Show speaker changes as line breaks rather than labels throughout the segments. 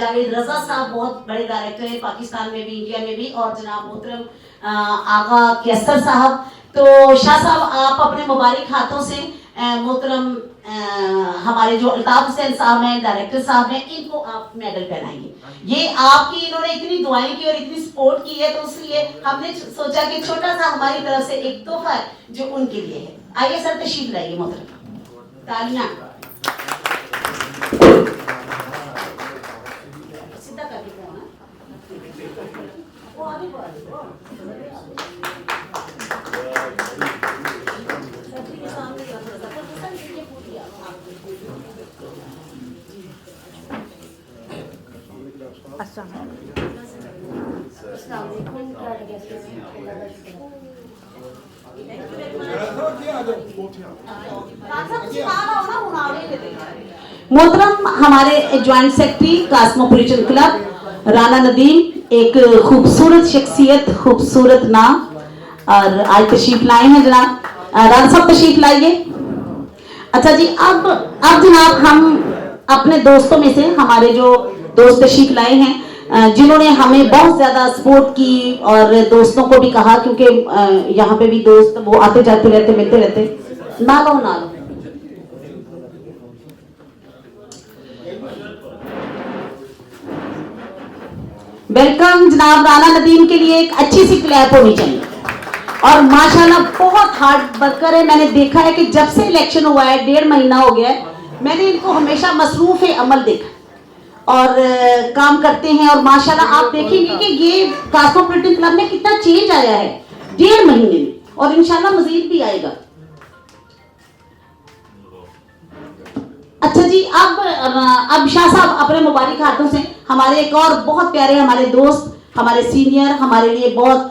जावेद रजा साहब बहुत बड़े डायरेक्टर हैं पाकिस्तान में भी, इंडिया में भी, और जनाब मोहतरम आगा कैसर साहब। तो शाह साहब आप अपने मुबारक हाथों से मोहतरम हमारे जो अल्ताफ हुसैन साहब हैं, डायरेक्टर साहब हैं, इनको आप मेडल पहनाएंगे। ये आपकी इन्होंने इतनी दुआएं की और इतनी सपोर्ट की है, तो इसलिए हमने सोचा कि छोटा सा हमारी तरफ से एक तोहफा है जो उनके लिए है। आइए सर तशरीफ लाइए मोहतरम, तालियां सीधा करके फोन वो आगे मोहतरम हमारे joint secretary cosmopolitan club Rana Nadeem, एक खूबसूरत शख्सियत, खूबसूरत नाम, और आज तशरीफ लाए हैं जनाब। राना साहब तशरीफ लाइए। अच्छा जी, अब जनाब हम अपने दोस्तों में से हमारे जो दोस्त तशरीफ लाए हैं, जिन्होंने हमें बहुत ज्यादा सपोर्ट की और दोस्तों को भी कहा, क्योंकि यहाँ पे भी दोस्त वो आते जाते रहते, मिलते रहते। ना लो वेलकम जनाब। राना नदीम के लिए एक अच्छी सी क्लैप होनी चाहिए। और माशाल्लाह बहुत हार्ड वर्कर है। मैंने देखा है कि जब से इलेक्शन हुआ है, 1.5 महीना हो गया है, मैंने इनको हमेशा मसरूफ अमल देखा और काम करते हैं। और माशाल्लाह आप देखेंगे कि ये कास्मोपोलिटन क्लब में कितना चेंज आया है 1.5 महीने में, और इंशाल्लाह मजीद भी आएगा। अच्छा जी, अब शाह साहब अपने मुबारक हाथों से हमारे एक और बहुत प्यारे हमारे दोस्त, हमारे सीनियर, हमारे लिए बहुत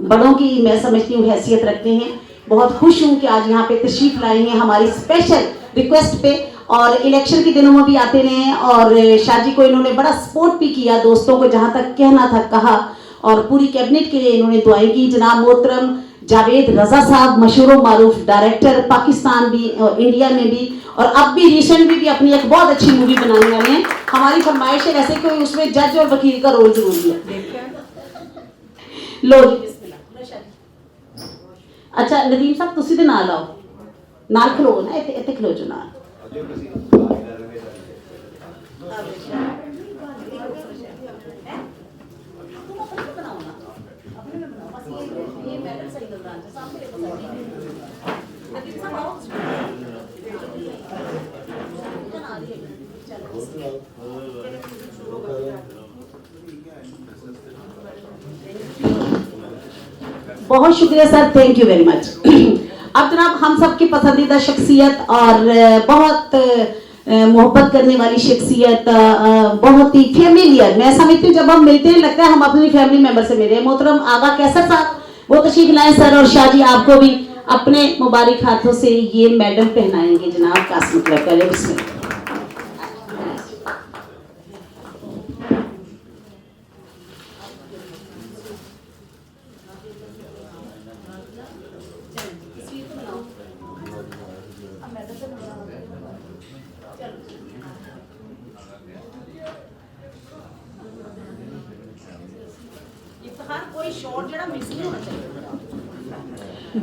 बड़ों की मैं समझती हूँ हैसियत रखते हैं। बहुत खुश हूँ कि आज यहाँ पे तशरीफ लाए हैं हमारी स्पेशल रिक्वेस्ट पे, और इलेक्शन के दिनों में भी आते रहे, और शाजी को इन्होंने बड़ा सपोर्ट भी किया, दोस्तों को जहाँ तक कहना था कहा, और पूरी कैबिनेट के लिए इन्होंने दुआएं की। जनाब मोहतरम जावेद रजा साहब, मशहूर मारूफ डायरेक्टर, पाकिस्तान भी और इंडिया में भी, और अब भी रिसेंटली भी अपनी एक बहुत अच्छी मूवी बनाने वाले हैं। हमारी फरमाइश है वैसे कोई उसमें जज और वकील का रोल जरूरी है। लो अच्छा नदीम साहब तुसी ते नाल आओ, नाल खलो ना, इत्थे खलो जो नाल। बहुत शुक्रिया sir, thank you very much. अब जनाब हम सबकी पसंदीदा शख्सियत और बहुत मोहब्बत करने वाली शख्सियत, बहुत ही फेमिलियर, मैं समझती हूँ जब हम मिलते हैं लगता है हम अपनी फैमिली मेंबर से मिले। मोहतरम आगा कैसर साहब वो तशरीफ लाए सर, और शाह जी आपको भी अपने मुबारक हाथों से ये मेडल पहनाएंगे जनाब कास्म क्लब का। बिस्मिल्लाह।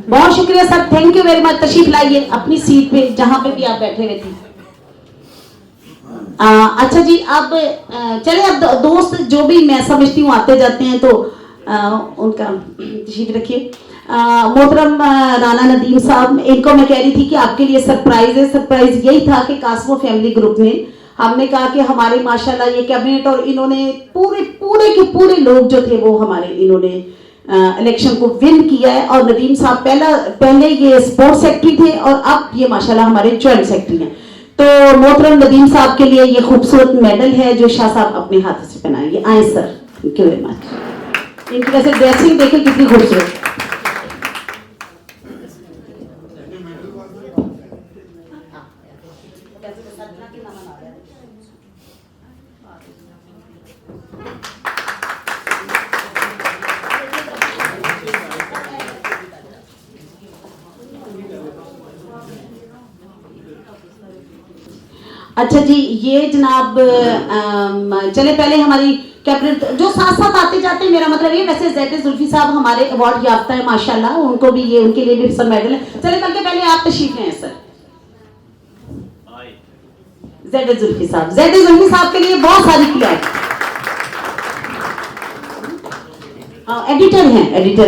बहुत शुक्रिया sir, thank you very much. तशरीफ लाइए अपनी सीट पे जहां पे भी आप बैठे हुए थे। अच्छा जी, अब चले, अब दोस्त जो भी मैं समझती हूँ आते जाते हैं, तो उनका तशरीफ रखिए। मोहतरम राना नदीम साहब, इनको मैं कह रही थी कि आपके लिए सरप्राइज है। सरप्राइज यही था कि कास्मो फैमिली ग्रुप ने हमने कहा कि हमारे माशाल्लाह ये कैबिनेट और इन्होंने पूरे के पूरे लोग जो थे वो हमारे इन्होंने इलेक्शन को विन किया है। और नदीम साहब पहले ये स्पोर्ट्स सेक्रेटरी थे और अब ये माशाल्लाह हमारे ज्वाइंट सेक्रेटरी हैं। तो मोहतरम नदीम साहब के लिए ये खूबसूरत मेडल है जो शाह साहब अपने हाथों से पहनाएंगे। आए sir, thank you very much. इनकी वैसे ड्रेसिंग देखें कितनी खूबसूरत। अच्छा जी, ये जनाब चले पहले हमारी कैबिनेट जो साथ साथ आते जाते हैं, मेरा मतलब ये, वैसे ज़ैड जुल्फी साहब हमारे अवार्ड याफ्ता है माशाल्लाह, उनको भी ये, उनके लिए भी सब मेडल है। चले बल्कि पहले आप तशरीफ लें सर। ज़ैड जुल्फी साहब के लिए बहुत सारी किया एडिटर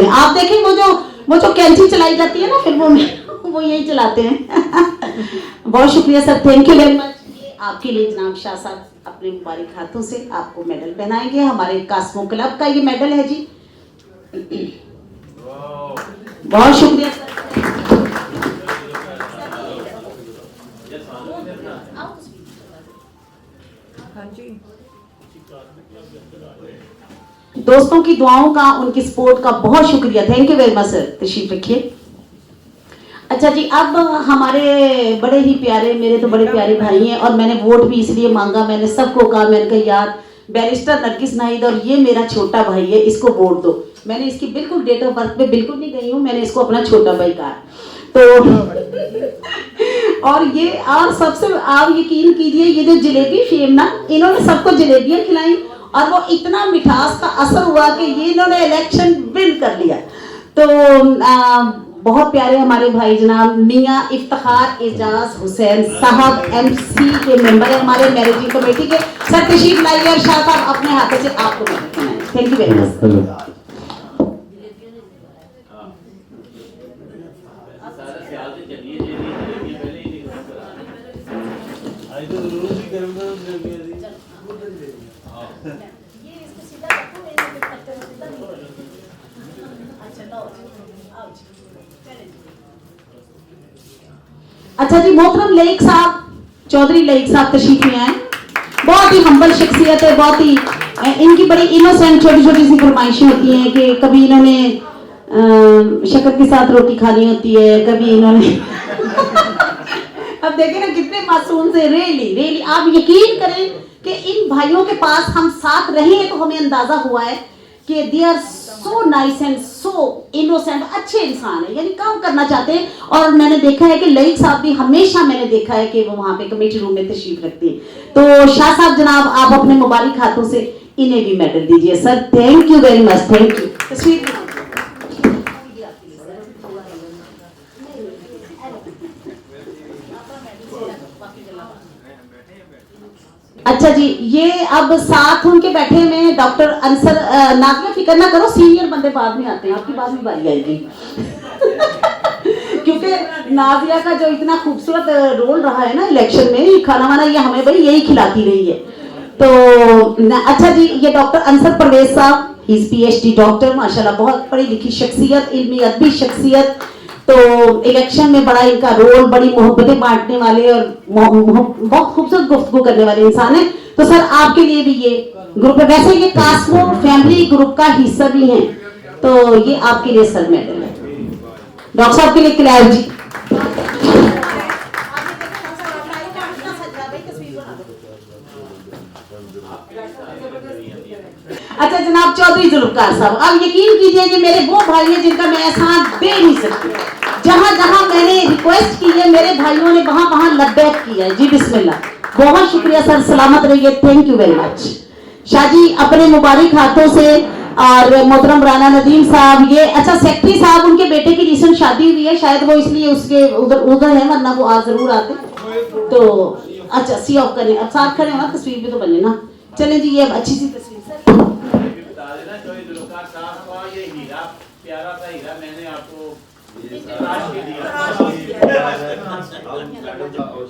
हैं। आप देखें वो जो कैंची चलाई जाती है ना फिल्मों में वो यही चलाते हैं। बहुत शुक्रिया sir, thank you very much. आपके लिए जनाब शाह साहब अपने मुबारक हाथों से आपको मेडल पहनाएंगे। हमारे कास्मो क्लब का ये मेडल है जी। बहुत शुक्रिया सर। दोस्तों की दुआओं का, उनकी सपोर्ट का बहुत शुक्रिया, thank you very much sir. तशरीफ रखिए। अच्छा जी, अब हमारे बड़े ही प्यारे, मेरे तो बड़े प्यारे भाई हैं और मैंने वोट भी इसलिए मांगा, मैंने सबको कहा, मैंने कहा यार बैरिस्टर नरगिस नाहिद और ये मेरा छोटा भाई है, इसको वोट दो। मैंने इसकी बिल्कुल डेट ऑफ बर्थ पे बिल्कुल नहीं गई हूँ, मैंने इसको अपना छोटा भाई कहा। तो और सबसे आप यकीन कीजिए, ये जो जलेबी फेम ना, इन्होंने सबको जलेबियां खिलाई और वो इतना मिठास का असर हुआ कि ये इन्होंने इलेक्शन विन कर लिया। तो बहुत प्यारे हमारे भाई जनाब मियां इफ्तिखार एजाज हुसैन साहब MC के मेंबर है हमारे मैनेजिंग कमेटी के। सर तशरीफ लाइए और शाह साहब अपने हाथों से आपको थैंक यू वेरी मच। अच्छा जी, मोहतरम लईक साहब, चौधरी लईक साहब तशरीफ ले आए। बहुत ही हम्बल शख्सियत है, बहुत ही इनकी बड़ी इनोसेंट छोटी छोटी सी फरमाइशें होती हैं कि कभी इन्होंने शक्कर के साथ रोटी खानी होती है, कभी इन्होंने अब देखें ना कितने मासूम से। रियली आप यकीन करें कि इन भाइयों के पास हम साथ रहे हैं तो हमें अंदाजा हुआ है कि they are so nice and so innocent, अच्छे इंसान है, यानी काम करना चाहते हैं। और मैंने देखा है कि लईक साहब भी हमेशा मैंने देखा है कि वो वहां पे कमेटी रूम में तशरीफ रखते हैं। तो शाह साहब जनाब, आप अपने मुबारक हाथों से इन्हें भी मेडल दीजिए sir. Thank you very much, thank you. तस्वीर अच्छा जी, ये अब साथ उनके बैठे में डॉक्टर अंसर, नाज़िया फिक्र ना करो, सीनियर बंदे बाद में आते हैं, आपकी बाद में बारी आएगी। क्योंकि नाज़िया का जो इतना खूबसूरत रोल रहा है ना इलेक्शन में, खाना वाना ये हमें भाई यही खिलाती रही है। तो अच्छा जी, ये डॉक्टर अंसर परवेज साहब, ही इज PhD डॉक्टर, माशाल्लाह बहुत पढ़ी लिखी शख्सियत, इल्मी अदबी शख्सियत। तो इलेक्शन में बड़ा इनका रोल, बड़ी मोहब्बतें बांटने वाले और बहुत खूबसूरत गुफ्तगू करने वाले इंसान है। तो सर आपके लिए भी ये ग्रुप है, वैसे ये कास्मो फैमिली ग्रुप का हिस्सा भी है, तो ये आपके लिए सर मेडल है। डॉक्टर साहब के लिए क्लैर जी। अच्छा जनाब चौधरी जुल्फकार साहब, अब यकीन कीजिए कि मेरे वो भाई हैं जिनका मैं एहसान दे नहीं सकती। जहां जहां मैंने रिक्वेस्ट की है मेरे भाइयों ने वहां वहां लब्बैक किया है जी। बिस्मिल्लाह, बहुत शुक्रिया सर, सलामत रहिए, thank you very much. Shah ji अपने मुबारक हाथों से, और मोहतरम राना नदीम साहब, ये अच्छा सेक्रेटरी साहब, उनके बेटे की रिसेंट शादी हुई है, शायद वो इसलिए उसके उधर है, वरना वो आज जरूर आते। तो अच्छा सी ऑफ करें, अब साथ खड़े होना, तस्वीर भी तो बने ना। चले जी, ये अच्छी सी तस्वीर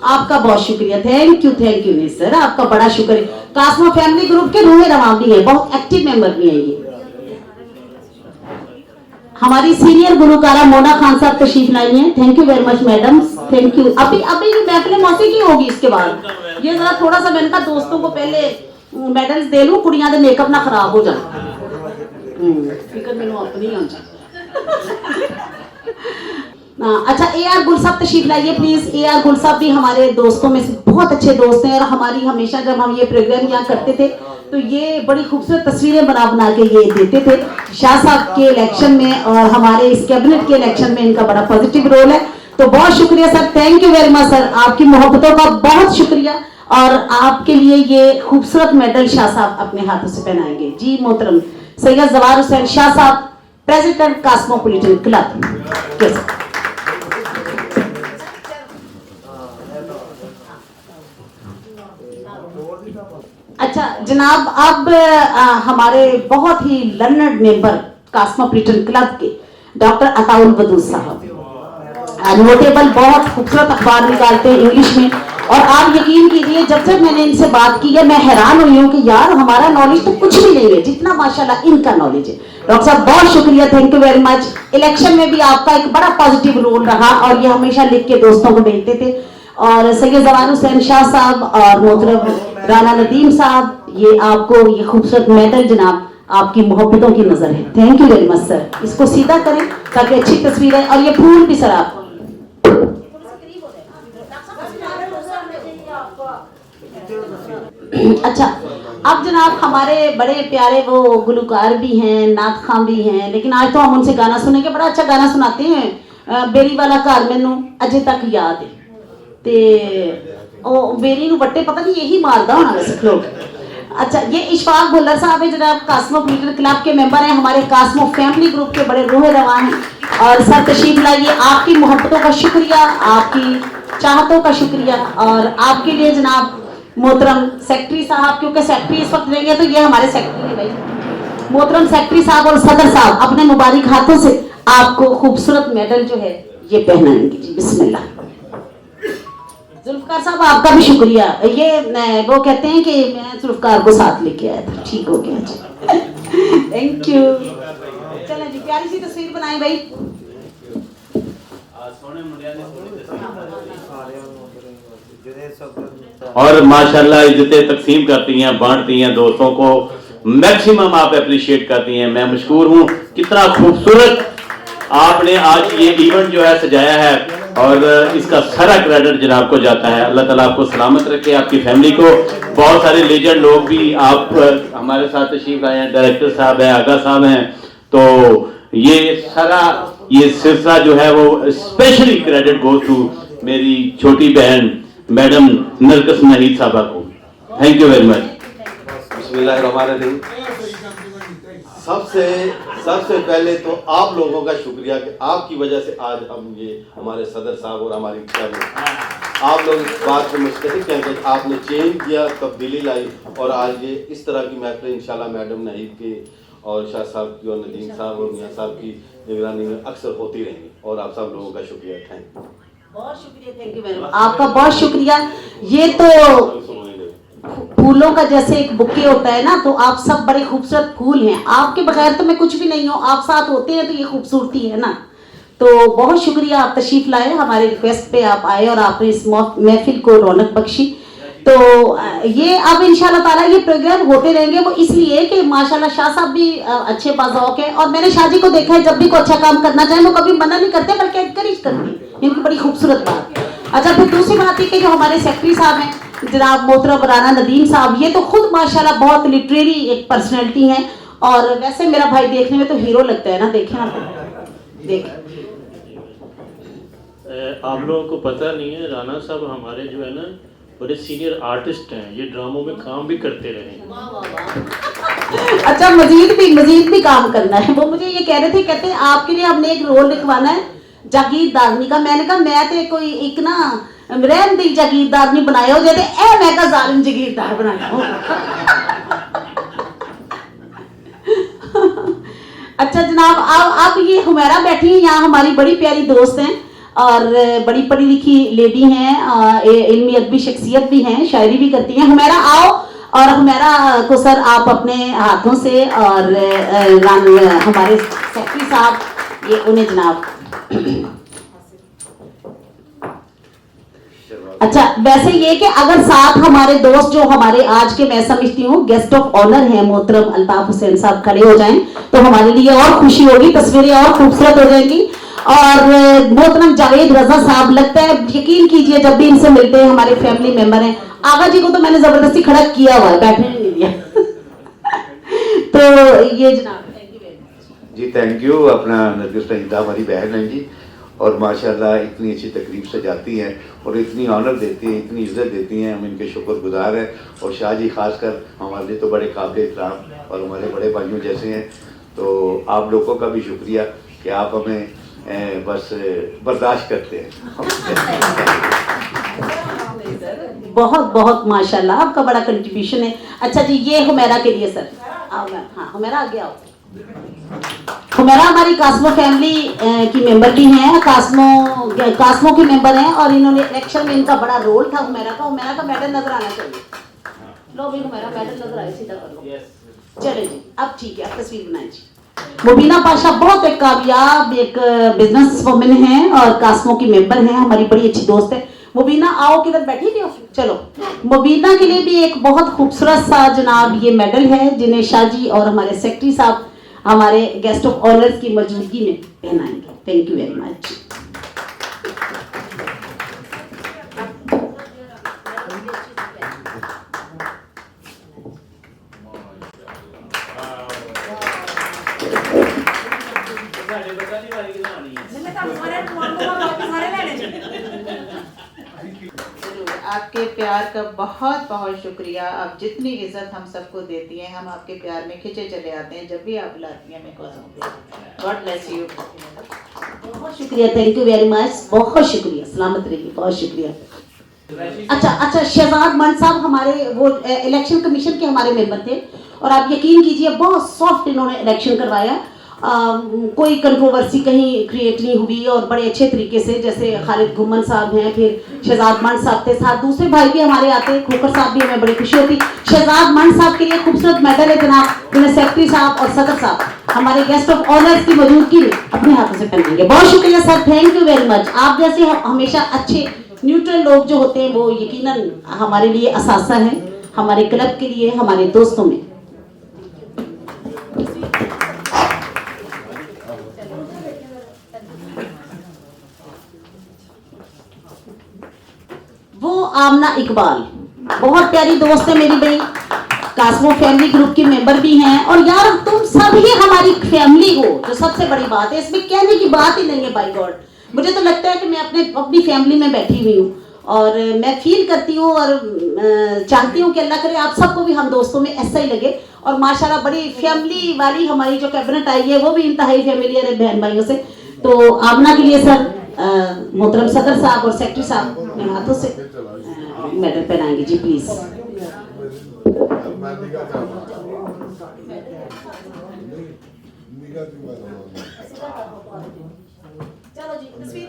आपका बहुत शुक्रिया, थैंक यू नहीं सर, आपका बड़ा शुक्रिया। कास्मो फैमिली ग्रुप के रूहे रवां भी है, बहुत एक्टिव मेंबर भी है ये। हमारी सीनियर गुलकारा मोना खान साहब तशरीफ लाई हैं, thank you very much madam, thank you. अभी महफिल मौसीकी होगी इसके बाद, ये जरा थोड़ा सा मैंने कहा दोस्तों को पहले मेडल्स दे लूं, कुड़ियां दे मेकअप ना खराब हो जाए। फिक्र मैनू अपनी अच्छा AR गुल साहब तशरीफ लाइए प्लीज। AR गुल साहब भी हमारे दोस्तों में से बहुत अच्छे दोस्त हैं और हमारी हमेशा जब हम ये प्रोग्राम यहाँ करते थे तो ये बड़ी खूबसूरत तस्वीरें बना के ये देते थे शाह साहब के इलेक्शन में, और हमारे इस कैबिनेट के इलेक्शन में इनका बड़ा पॉजिटिव रोल है। तो बहुत शुक्रिया sir, thank you very much sir, आपकी मोहब्बतों का बहुत शुक्रिया। और आपके लिए ये खूबसूरत मेडल शाह साहब अपने हाथों से पहनाएंगे। जी मोहतरम सैयद जवार हुसैन शाह साहब, प्रेसिडेंट कॉस्मोपॉलिटन क्लब। कैसे अच्छा जनाब, अब हमारे बहुत ही लर्नड मेंबर कॉस्मोपॉलिटन क्लब के डॉक्टर अताउल वदूद साहब, नोटेबल, बहुत खूबसूरत अखबार निकालते हैं इंग्लिश में। और आप यकीन कीजिए जब जब मैंने इनसे बात की है मैं हैरान हुई हूँ कि यार हमारा नॉलेज तो कुछ भी नहीं है जितना माशाल्लाह इनका नॉलेज है। डॉक्टर साहब बहुत शुक्रिया, thank you very much. Election में भी आपका एक बड़ा पॉजिटिव रोल रहा और ये हमेशा लिख के दोस्तों को भेजते थे। और सैयद जवार हुसैन शाह साहब और मोहतरम राना नदीम साहब, ये आपको ये खूबसूरत मेडल जनाब आपकी मोहब्बतों की नजर है। Thank you very much sir. इसको सीधा करें ताकि अच्छी तस्वीर है। और ये फूल भी सर आपको। अच्छा अब जनाब हमारे बड़े प्यारे वो गुलकार भी हैं, नात खां भी हैं, लेकिन आज तो हम उनसे गाना सुनेंगे। बड़ा अच्छा गाना सुनाते हैं, बेरी वाला घर मैनू अजे तक याद है। ते ओ बेरी नू बट्टे पता नहीं यही मारदा होना वैसे लोग। अच्छा ये इशफाक भुल्लर साहब है जनाब, कॉस्मोपॉलिटन क्लब के मेंबर हैं, हमारे कॉस्मो फैमिली ग्रुप के बड़े रूह रवा हैं। और सर तशरीफ लाइए, आपकी मोहब्बतों का शुक्रिया, आपकी चाहतों का शुक्रिया। और आपके लिए जनाब मोहतरम सेक्रेटरी साहब, क्योंकि सेक्रेटरी इस वक्त रहेंगे तो ये हमारे सेक्रेटरी है भाई, मोहतरम सेक्रेटरी साहब और सदर साहब अपने मुबारक हाथों से आपको खूबसूरत मेडल जो है ये पहनाएंगे। जी बिस्मिल्लाह। जुल्फकार साहब आपका भी शुक्रिया। ये वो कहते हैं कि मैं जुल्फकार को साथ लेके आया था, ठीक हो गया जी। Thank you. चलें जी प्यारी सी तस्वीर बनाए भाई।
और माशाल्लाह इज्जतें तकसीम करती हैं, बांटती हैं दोस्तों को, मैक्सिमम आप अप्रिशिएट करती हैं। मैं मशकूर हूँ, कितना खूबसूरत आपने आज ये इवेंट जो है सजाया है और इसका सारा क्रेडिट जनाब को जाता है। अल्लाह ताला आपको सलामत रखे, आपकी फैमिली को। बहुत सारे लेजेंड लोग भी आप हमारे साथ तशरीफ लाए हैं, डायरेक्टर साहब हैं, आगा साहब हैं। तो ये सारा ये सिलसिला जो है वो स्पेशली क्रेडिट गोज टू मेरी छोटी बहन मैडम नरकस नहीद साहबा को। Thank you very much.
बिस्मिल्लाहिर्रहमानिर्रहीम। सबसे पहले तो आप लोगों का शुक्रिया कि आपकी वजह से आज हम ये हमारे सदर साहब और हमारी आप लोग इस बात को मुस्तहिक हैं कि आपने चेंज किया, तब्दीली लाई और आज ये इस तरह की महफिल इंशाल्लाह मैडम नहीद के और शाह साहब की और नदीम साहब और मियाँ साहब की निगरानी में अक्सर होती रहेंगी। और आप सब लोगों का शुक्रिया। थैंक यू,
बहुत शुक्रिया, थैंक यू वेरी मच, आपका बहुत शुक्रिया। ये तो फूलों का जैसे एक बुके होता है ना, तो आप सब बड़े खूबसूरत फूल हैं। आपके बगैर तो मैं कुछ भी नहीं हूँ, आप साथ होते हैं तो ये खूबसूरती है ना। तो बहुत शुक्रिया, आप तशरीफ लाए, हमारे रिक्वेस्ट पे आप आए और आपने इस महफिल को रौनक बख्शी। तो ये अब इंशाल्लाह ताला ये प्रोग्राम होते रहेंगे। वो इसलिए कि माशाल्लाह शाह साहब भी अच्छे बाज़ौक हैं और मैंने शाह जी को देखा है, जब भी कोई अच्छा काम करना चाहे वो कभी मना नहीं करते बल्कि एनकरेज करते हैं। इनकी बड़ी खूबसूरत बात है। अच्छा फिर दूसरी बात है कि जो हमारे सेक्रेटरी साहब हैं जनाब मोहतरम राना नदीम साहब, ये तो खुद माशाल्लाह बहुत लिटरेरी एक पर्सनैलिटी हैं। और वैसे मेरा भाई देखने में तो हीरो लगता है ना, देखें आप देखें।
आप लोगों को पता नहीं है, राना साहब हमारे जो है ना बड़े सीनियर आर्टिस्ट हैं, ये ड्रामों में काम भी करते रहे।
अच्छा मजीद भी काम करना है। वो मुझे ये कह रहे थे, कहते हैं आपके लिए हमने एक रोल लिखवाना है जागीरदारनी का। मैंने कहा मैं तो कोई एक ना रहन दी जागीरदारनी बनाया हो जाते ए मैं का जालिम जागीरदार बनाया हो। अच्छा जनाब अब ये हुमैरा बैठी है यहाँ, हमारी बड़ी प्यारी दोस्त हैं और बड़ी पढ़ी लिखी लेडी हैं, इल्मी अदबी शख्सियत भी हैं, शायरी भी करती हैं। हुमैरा आओ और हुमैरा को सर आप अपने हाथों से और हमारे सेक्रेटरी साहब ये उन्हें जनाब। अच्छा वैसे ये कि अगर साथ हमारे दोस्त जो हमारे आज के मैं समझती हूँ गेस्ट ऑफ ऑनर हैं मोहतरम अल्ताफ हुसैन साहब खड़े हो जाएं तो हमारे लिए और खुशी होगी, तस्वीरें और खूबसूरत हो जाएंगी। और मोहतरम जावेद रजा साहब, लगता है यकीन कीजिए जब भी इनसे मिलते हैं हमारे फैमिली मेंबर हैं। आगा जी को तो मैंने जबरदस्ती खड़ा किया हुआ है, बैठने नहीं दिया। तो ये जनाब
जी थैंक यू। अपना नरगिस नहीदा हमारी बहन है जी और माशाल्लाह इतनी अच्छी तकरीब सजाती हैं और इतनी ऑनर देती हैं, इतनी इज़्ज़त देती हैं, हम इनके शुक्रगुजार हैं। और शाह जी ख़ासकर हमारे लिए तो बड़े काबिल एहतराम और हमारे बड़े भाइयों जैसे हैं। तो आप लोगों का भी शुक्रिया कि आप हमें बस बर्दाश्त करते हैं।
बहुत बहुत माशाल्लाह, आपका बड़ा कंट्रीब्यूशन है। अच्छा जी, ये हुमैरा के लिए सर, आओ मैम। हाँ हुमैरा आगे आओ। हुमैरा हमारी कास्मो फैमिली की मेंबर भी हैं, कास्मो के मेंबर हैं और इन्होंने इलेक्शन में इनका बड़ा रोल था। हुमैरा का मेडल नजर आना चाहिए। लो भी हुमैरा, मेडल नजर आए, सीधा कर लो। चले जी, अब ठीक है, अब तस्वीर बनाए जी। मुबीना पाशा बहुत एक कामयाब एक बिजनेस वुमन है और कास्मो की मेंबर हैं, हमारी बड़ी अच्छी दोस्त है। मुबीना आओ, किधर बैठी थी? चलो, मुबीना के लिए भी एक बहुत खूबसूरत सा जनाब ये मेडल है, जिन्हें शाह जी और हमारे सेक्रेटरी साहब हमारे गेस्ट ऑफ ऑनर्स की मौजूदगी में पहनाएंगे। Thank you very much.
आपके प्यार का बहुत बहुत शुक्रिया। आप जितनी इज्जत हम सबको देती हैं, हम आपके प्यार में खिंचे चले आते हैं। जब भी आप बुलाती हैं, मैं गॉड ब्लेस यू।
बहुत शुक्रिया, थैंक यू वेरी मच, बहुत शुक्रिया, सलामत रहिए, बहुत शुक्रिया। अच्छा, शहजाद मंड साहब हमारे वो इलेक्शन कमीशन के हमारे मेंबर थे और आप यकीन कीजिए बहुत सॉफ्ट इन्होंने इलेक्शन करवाया। कोई कंट्रोवर्सी कहीं क्रिएट नहीं हुई और बड़े अच्छे तरीके से, जैसे खालिद घुमन साहब हैं, फिर शहजाद मंड साहब थे, साथ दूसरे भाई भी हमारे आते हैं, खोकर साहब भी, हमें बड़ी खुशी होती। शहजाद मंड साहब के लिए खूबसूरत मेडल है जनाब, जिन्हें सेक्रेटरी साहब और सदर साहब हमारे गेस्ट ऑफ ऑनर्स की मौजूदगी में अपने हाथों से पहनाएंगे। बहुत शुक्रिया sir, thank you very much. आप जैसे हमेशा अच्छे न्यूट्रल लोग जो होते हैं वो यकीनन हमारे लिए असासा है, हमारे क्लब के लिए, हमारे दोस्तों में। वो आमना इकबाल बहुत प्यारी दोस्त है मेरी बहन, कास्मो फैमिली ग्रुप की मेंबर भी हैं। और यार तुम सब ही हमारी फैमिली हो, जो सबसे बड़ी बात है, इसमें कहने की बात ही नहीं है। बाय गॉड, मुझे तो लगता है कि मैं अपनी फैमिली में बैठी हुई हूँ और मैं फील करती हूँ और चाहती हूँ कि अल्लाह करे आप सबको भी हम दोस्तों में ऐसा ही लगे। और माशाल्लाह बड़ी फैमिली वाली हमारी जो कैबिनेट आई है वो भी इंतहाई फैमिलियर है बहन भाइयों से। तो आमना के लिए सर मोहतरम सदर साहब और सेक्रेटरी साहब अपने हाथों से मेडल पहनाएंगे जी, प्लीज। चलो जी, तस्वीर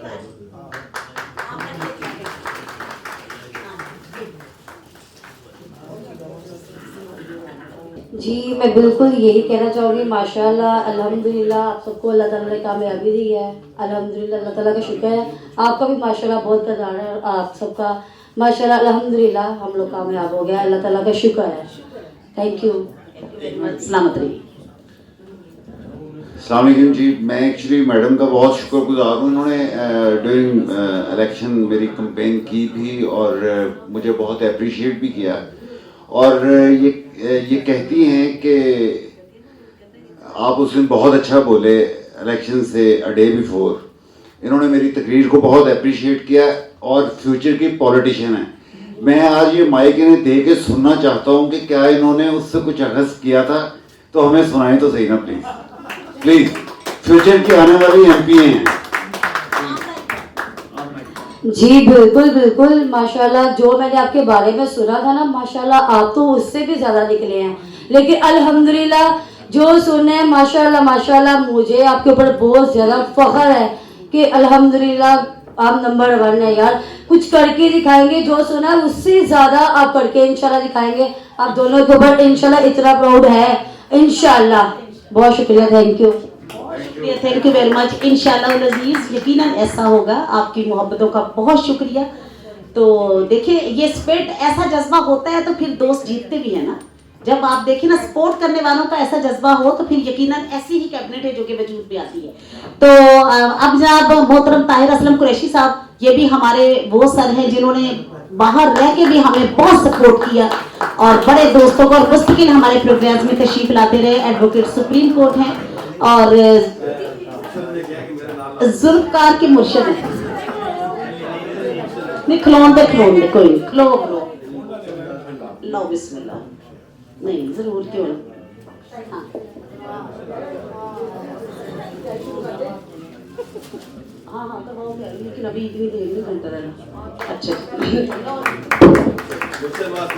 जी, मैं बिल्कुल यही कहना चाहूँगी, माशाल्लाह अल्हम्दुलिल्लाह आप सबको अल्लाह ताला ने कामयाबी दी है। अल्हम्दुलिल्लाह, अल्लाह ताला का शुक्र है। आपका भी माशाल्लाह बहुत कदर है और आप सबका माशाल्लाह अल्हम्दुलिल्लाह हम लोग कामयाब हो गए, अल्लाह ताला का शुक्र है। थैंक यू,
सलामत रहिए।
अस्सलाम वालेकुम जी, मैं एक्चुअली मैडम का बहुत शुक्रगुजार हूँ। इन्होंने ड्यूरिंग इलेक्शन मेरी कंपेन की थी और मुझे बहुत अप्रिशिएट भी किया। और ये कहती हैं कि आप उस दिन बहुत अच्छा बोले इलेक्शन से अ डे बिफोर। इन्होंने मेरी तकरीर को बहुत अप्रिशिएट किया और फ्यूचर की पॉलिटिशियन है। मैं आज ये माइक इन्हें दे के सुनना चाहता हूँ कि क्या इन्होंने उससे कुछ अखज़ किया था, तो हमें सुनाएं तो सही ना प्लीज़। प्लीज़, फ्यूचर की आने वाली MP हैं।
जी बिल्कुल बिल्कुल, माशाल्लाह जो मैंने आपके बारे में सुना था ना, माशाल्लाह आप तो उससे भी ज़्यादा निकले हैं। लेकिन अल्हम्दुलिल्लाह जो सुने हैं माशाल्लाह माशाल्लाह, मुझे आपके ऊपर बहुत ज़्यादा फ़ख्र है कि अल्हम्दुलिल्लाह आप नंबर 1 है यार। कुछ करके दिखाएंगे, जो सुना है उससे ज़्यादा आप करके इंशाल्लाह दिखाएंगे। आप दोनों के ऊपर इंशाल्लाह इतना प्राउड है इंशाल्लाह। बहुत शुक्रिया, थैंक यू।
शुक्रिया, थैंक यू वेरी मच। इंशाल्लाह अज़ीज़ यकीनन ऐसा होगा। आपकी मोहब्बतों का बहुत शुक्रिया। तो देखिए, ये स्पिरिट ऐसा जज्बा होता है तो फिर दोस्त जीतते भी है ना। जब आप देखें ना, सपोर्ट करने वालों का ऐसा जज्बा हो तो फिर यकीनन ऐसी ही कैबिनेट है जो कि वजूद में आती है। तो अब जनाब मोहतरम ताहिर असलम कुरैशी साहब, ये भी हमारे वो सर हैं जिन्होंने बाहर रह के भी हमें बहुत सपोर्ट किया और बड़े दोस्तों को मुस्तकिल हमारे प्रोग्राम्स में तशरीफ लाते रहे। एडवोकेट सुप्रीम कोर्ट हैं और जुल्फकार के मुर्शद हैं। नहीं खलोन दे कोई नहीं, खलो लो बिस्मिल्लाह। नहीं जरूर क्यों ना। हाँ करवाओ लेकिन अभी इतनी देर नहीं घंटा रहना। अच्छा
मुझसे बात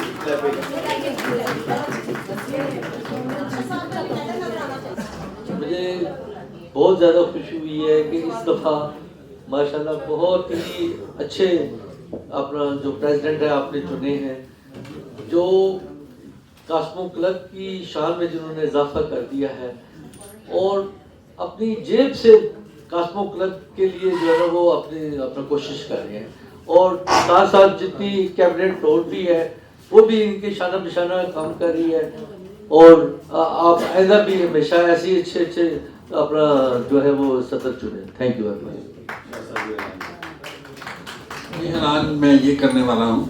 मुझे बहुत ज़्यादा खुशी हुई है कि इस दफ़ा माशाल्लाह बहुत ही अच्छे अपना जो प्रेसिडेंट है आपने चुने हैं, जो कास्मो क्लब की शान में जिन्होंने इजाफा कर दिया है और अपनी जेब से कास्मो क्लब के लिए जो है ना वो अपना कोशिश कर रहे हैं और साथ साथ जितनी कैबिनेट टोल भी है वो भी इनके शाना बिशाना काम कर रही है और आप आइंदा भी हमेशा ऐसे अच्छे अपना जो है वो सदर चुने। Thank you very much.
ऐलान मैं ये करने वाला हूँ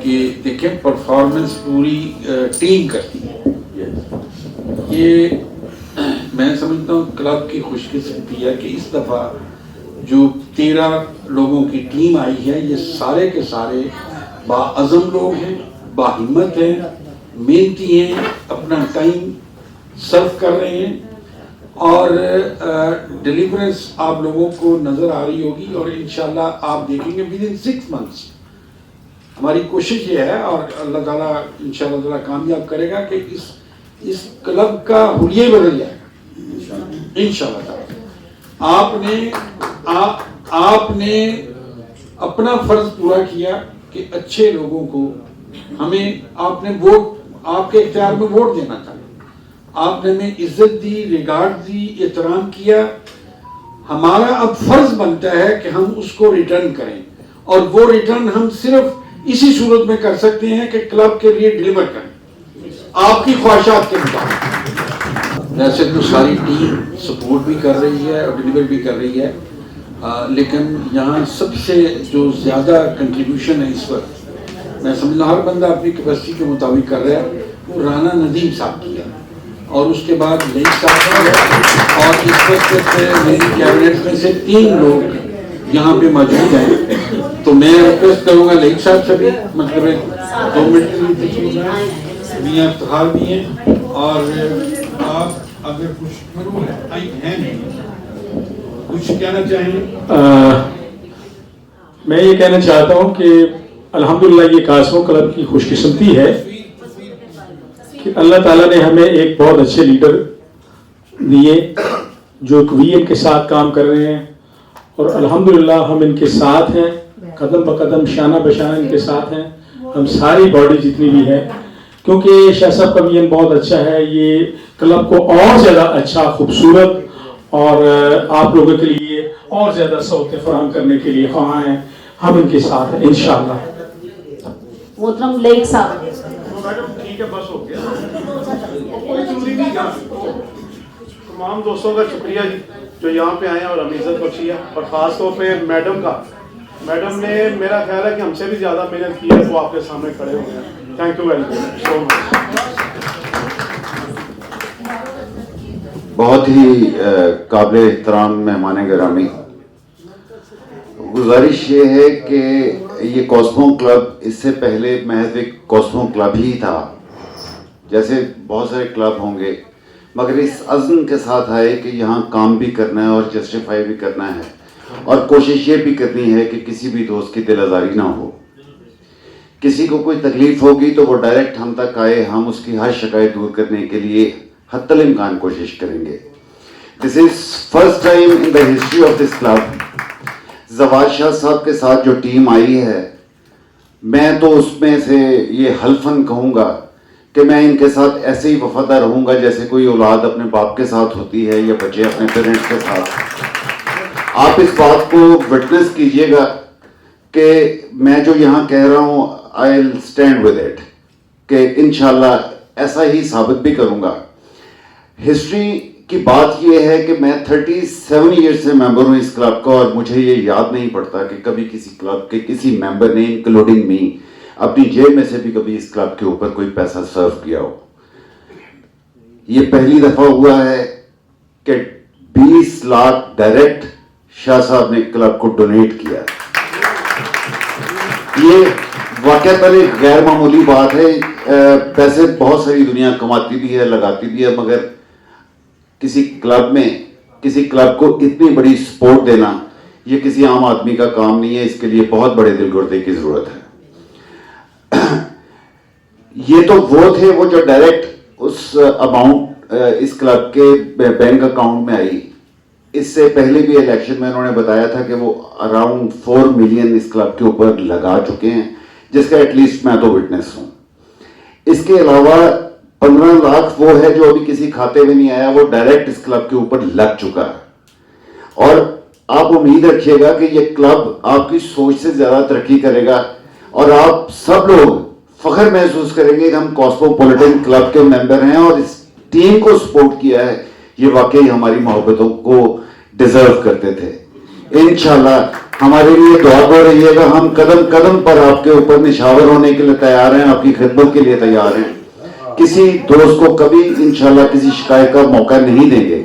कि देखें परफॉर्मेंस पूरी टीम करती है। ये मैं समझता हूँ क्लब की खुशकिस्मती है कि इस दफ़ा जो 13 लोगों की टीम आई है ये सारे के सारे बाअज़म लोग हैं, बाहिम्मत हैं, मेहनती हैं, अपना टाइम सर्व कर रहे हैं और डिलीवरेंस आप लोगों को नज़र आ रही होगी और इंशाल्लाह आप देखेंगे विद इन 6 मंथ्स। हमारी कोशिश ये है और अल्लाह ताला इंशाल्लाह ताला कामयाब करेगा कि इस क्लब का हुलिया बदल जाएगा इंशाल्लाह ताला। आपने अपना फर्ज पूरा किया कि अच्छे लोगों को हमें आपने वोट आपके इख्तियार में वोट देना था, आपने हमें इज्जत दी, रिगार्ड दी, एहतराम किया। हमारा अब फर्ज बनता है कि हम उसको रिटर्न करें और वो रिटर्न हम सिर्फ इसी सूरत में कर सकते हैं कि क्लब के लिए डिलीवर करें आपकी ख्वाहिशात के मुताबिक। वैसे तो सारी टीम सपोर्ट भी कर रही है और डिलीवर भी कर रही है, लेकिन यहाँ सबसे जो ज़्यादा कंट्रीब्यूशन है इस वक्त मैं समझता हर बंदा अपनी कैपेसिटी के मुताबिक कर रहा है, वो राना नदीम साहब की है और उसके बाद लई साहब है और इस वक्त मेरी कैबिनेट में से 3 लोग यहाँ पे मौजूद हैं। तो मैं रिक्वेस्ट करूँगा लई साहब से भी मतलब 2 मिनट मियाँ इफ्तिखार भी हैं और आप अगर कुछ हैं कुछ कहना चाहें।
मैं ये कहना चाहता हूँ कि अल्हम्दुलिल्लाह ये कास्मो क्लब की खुशकिस्मती है कि अल्लाह ताला ने हमें एक बहुत अच्छे लीडर दिए जो वीएन के साथ काम कर रहे हैं और अल्हम्दुलिल्लाह हम इनके साथ हैं, कदम ब कदम शाना बशाना इनके साथ हैं हम सारी बॉडी जितनी भी है, क्योंकि शाह साहब का वीएन बहुत अच्छा है। ये क्लब को और ज़्यादा अच्छा खूबसूरत और आप लोगों के लिए और ज़्यादा सहूलतें फराहम करने के लिए ख्वाह हैं, हम इनके साथ हैं इंशाअल्लाह।
मोहतरम लेक साहब।
मैडम ठीक है बस हो गया, कोई जरूरी नहीं था। तमाम दोस्तों का शुक्रिया जी जो यहाँ पे आए और हमें इज्जत बख्शी है और ख़ास तौर पे मैडम का। मैडम ने मेरा ख्याल है कि हमसे भी ज़्यादा मेहनत की है, वो आपके सामने खड़े हुए हैं। Thank you very much so much.
बहुत ही काबिल एहतराम मेहमान गिरामी, गुजारिश ये है कि ये कॉस्मो क्लब इससे पहले महज एक कॉस्मो क्लब ही था, जैसे बहुत सारे क्लब होंगे, मगर इस अज़्म के साथ आए कि यहाँ काम भी करना है और जस्टिफाई भी करना है और कोशिश ये भी करनी है कि किसी भी दोस्त की दिल आज़ारी ना हो। किसी को कोई तकलीफ होगी तो वो डायरेक्ट हम तक आए, हम उसकी हर शिकायत दूर करने के लिए हत्तल इम्कान कोशिश करेंगे। This is first time in the history of this club Jawad Shah साहब के साथ जो टीम आई है, मैं तो उसमें से ये हल्फन कहूँगा कि मैं इनके साथ ऐसे ही वफादार रहूँगा जैसे कोई औलाद अपने बाप के साथ होती है या बच्चे अपने पेरेंट्स के साथ। आप इस बात को विटनेस कीजिएगा कि मैं जो यहाँ कह रहा हूँ I will stand with it, कि इंशाल्लाह ऐसा ही साबित भी करूँगा। हिस्ट्री की बात यह है कि मैं 37 ईयर से मेंबर हूँ इस क्लब का और मुझे ये याद नहीं पड़ता कि कभी किसी क्लब के किसी मेंबर ने इंक्लूडिंग मी अपनी जेब में से भी कभी इस क्लब के ऊपर कोई पैसा सर्व किया हो। ये पहली दफा हुआ है कि 20 लाख डायरेक्ट शाह साहब ने क्लब को डोनेट किया। ये वाकईतन एक गैर मामूली बात है। पैसे बहुत सारी दुनिया कमाती भी है, लगाती भी है, मगर किसी क्लब को इतनी बड़ी सपोर्ट देना ये किसी आम आदमी का काम नहीं है। इसके लिए बहुत बड़े दिल गुर्दे की जरूरत है। ये तो वो थे वो जो डायरेक्ट उस अमाउंट इस क्लब के बैंक अकाउंट में आई। इससे पहले भी इलेक्शन में उन्होंने बताया था कि वो अराउंड 4 मिलियन इस क्लब के ऊपर लगा चुके हैं, जिसका एटलीस्ट मैं तो विटनेस हूं। इसके अलावा 15 लाख वो है जो अभी किसी खाते में नहीं आया, वो डायरेक्ट इस क्लब के ऊपर लग चुका है। और आप उम्मीद रखिएगा कि ये क्लब आपकी सोच से ज्यादा तरक्की करेगा और आप सब लोग फख्र महसूस करेंगे कि हम कॉस्मोपॉलिटन क्लब के मेंबर हैं और इस टीम को सपोर्ट किया है। ये वाकई हमारी मोहब्बतों को डिजर्व करते थे। इंशाल्लाह हमारे लिए दुआ हो रहिएगा। हम कदम कदम पर आपके ऊपर निशावर होने के लिए तैयार हैं, आपकी खिदमत के लिए तैयार हैं। किसी दोस्त को कभी इंशाल्लाह किसी शिकायत का मौका नहीं देंगे।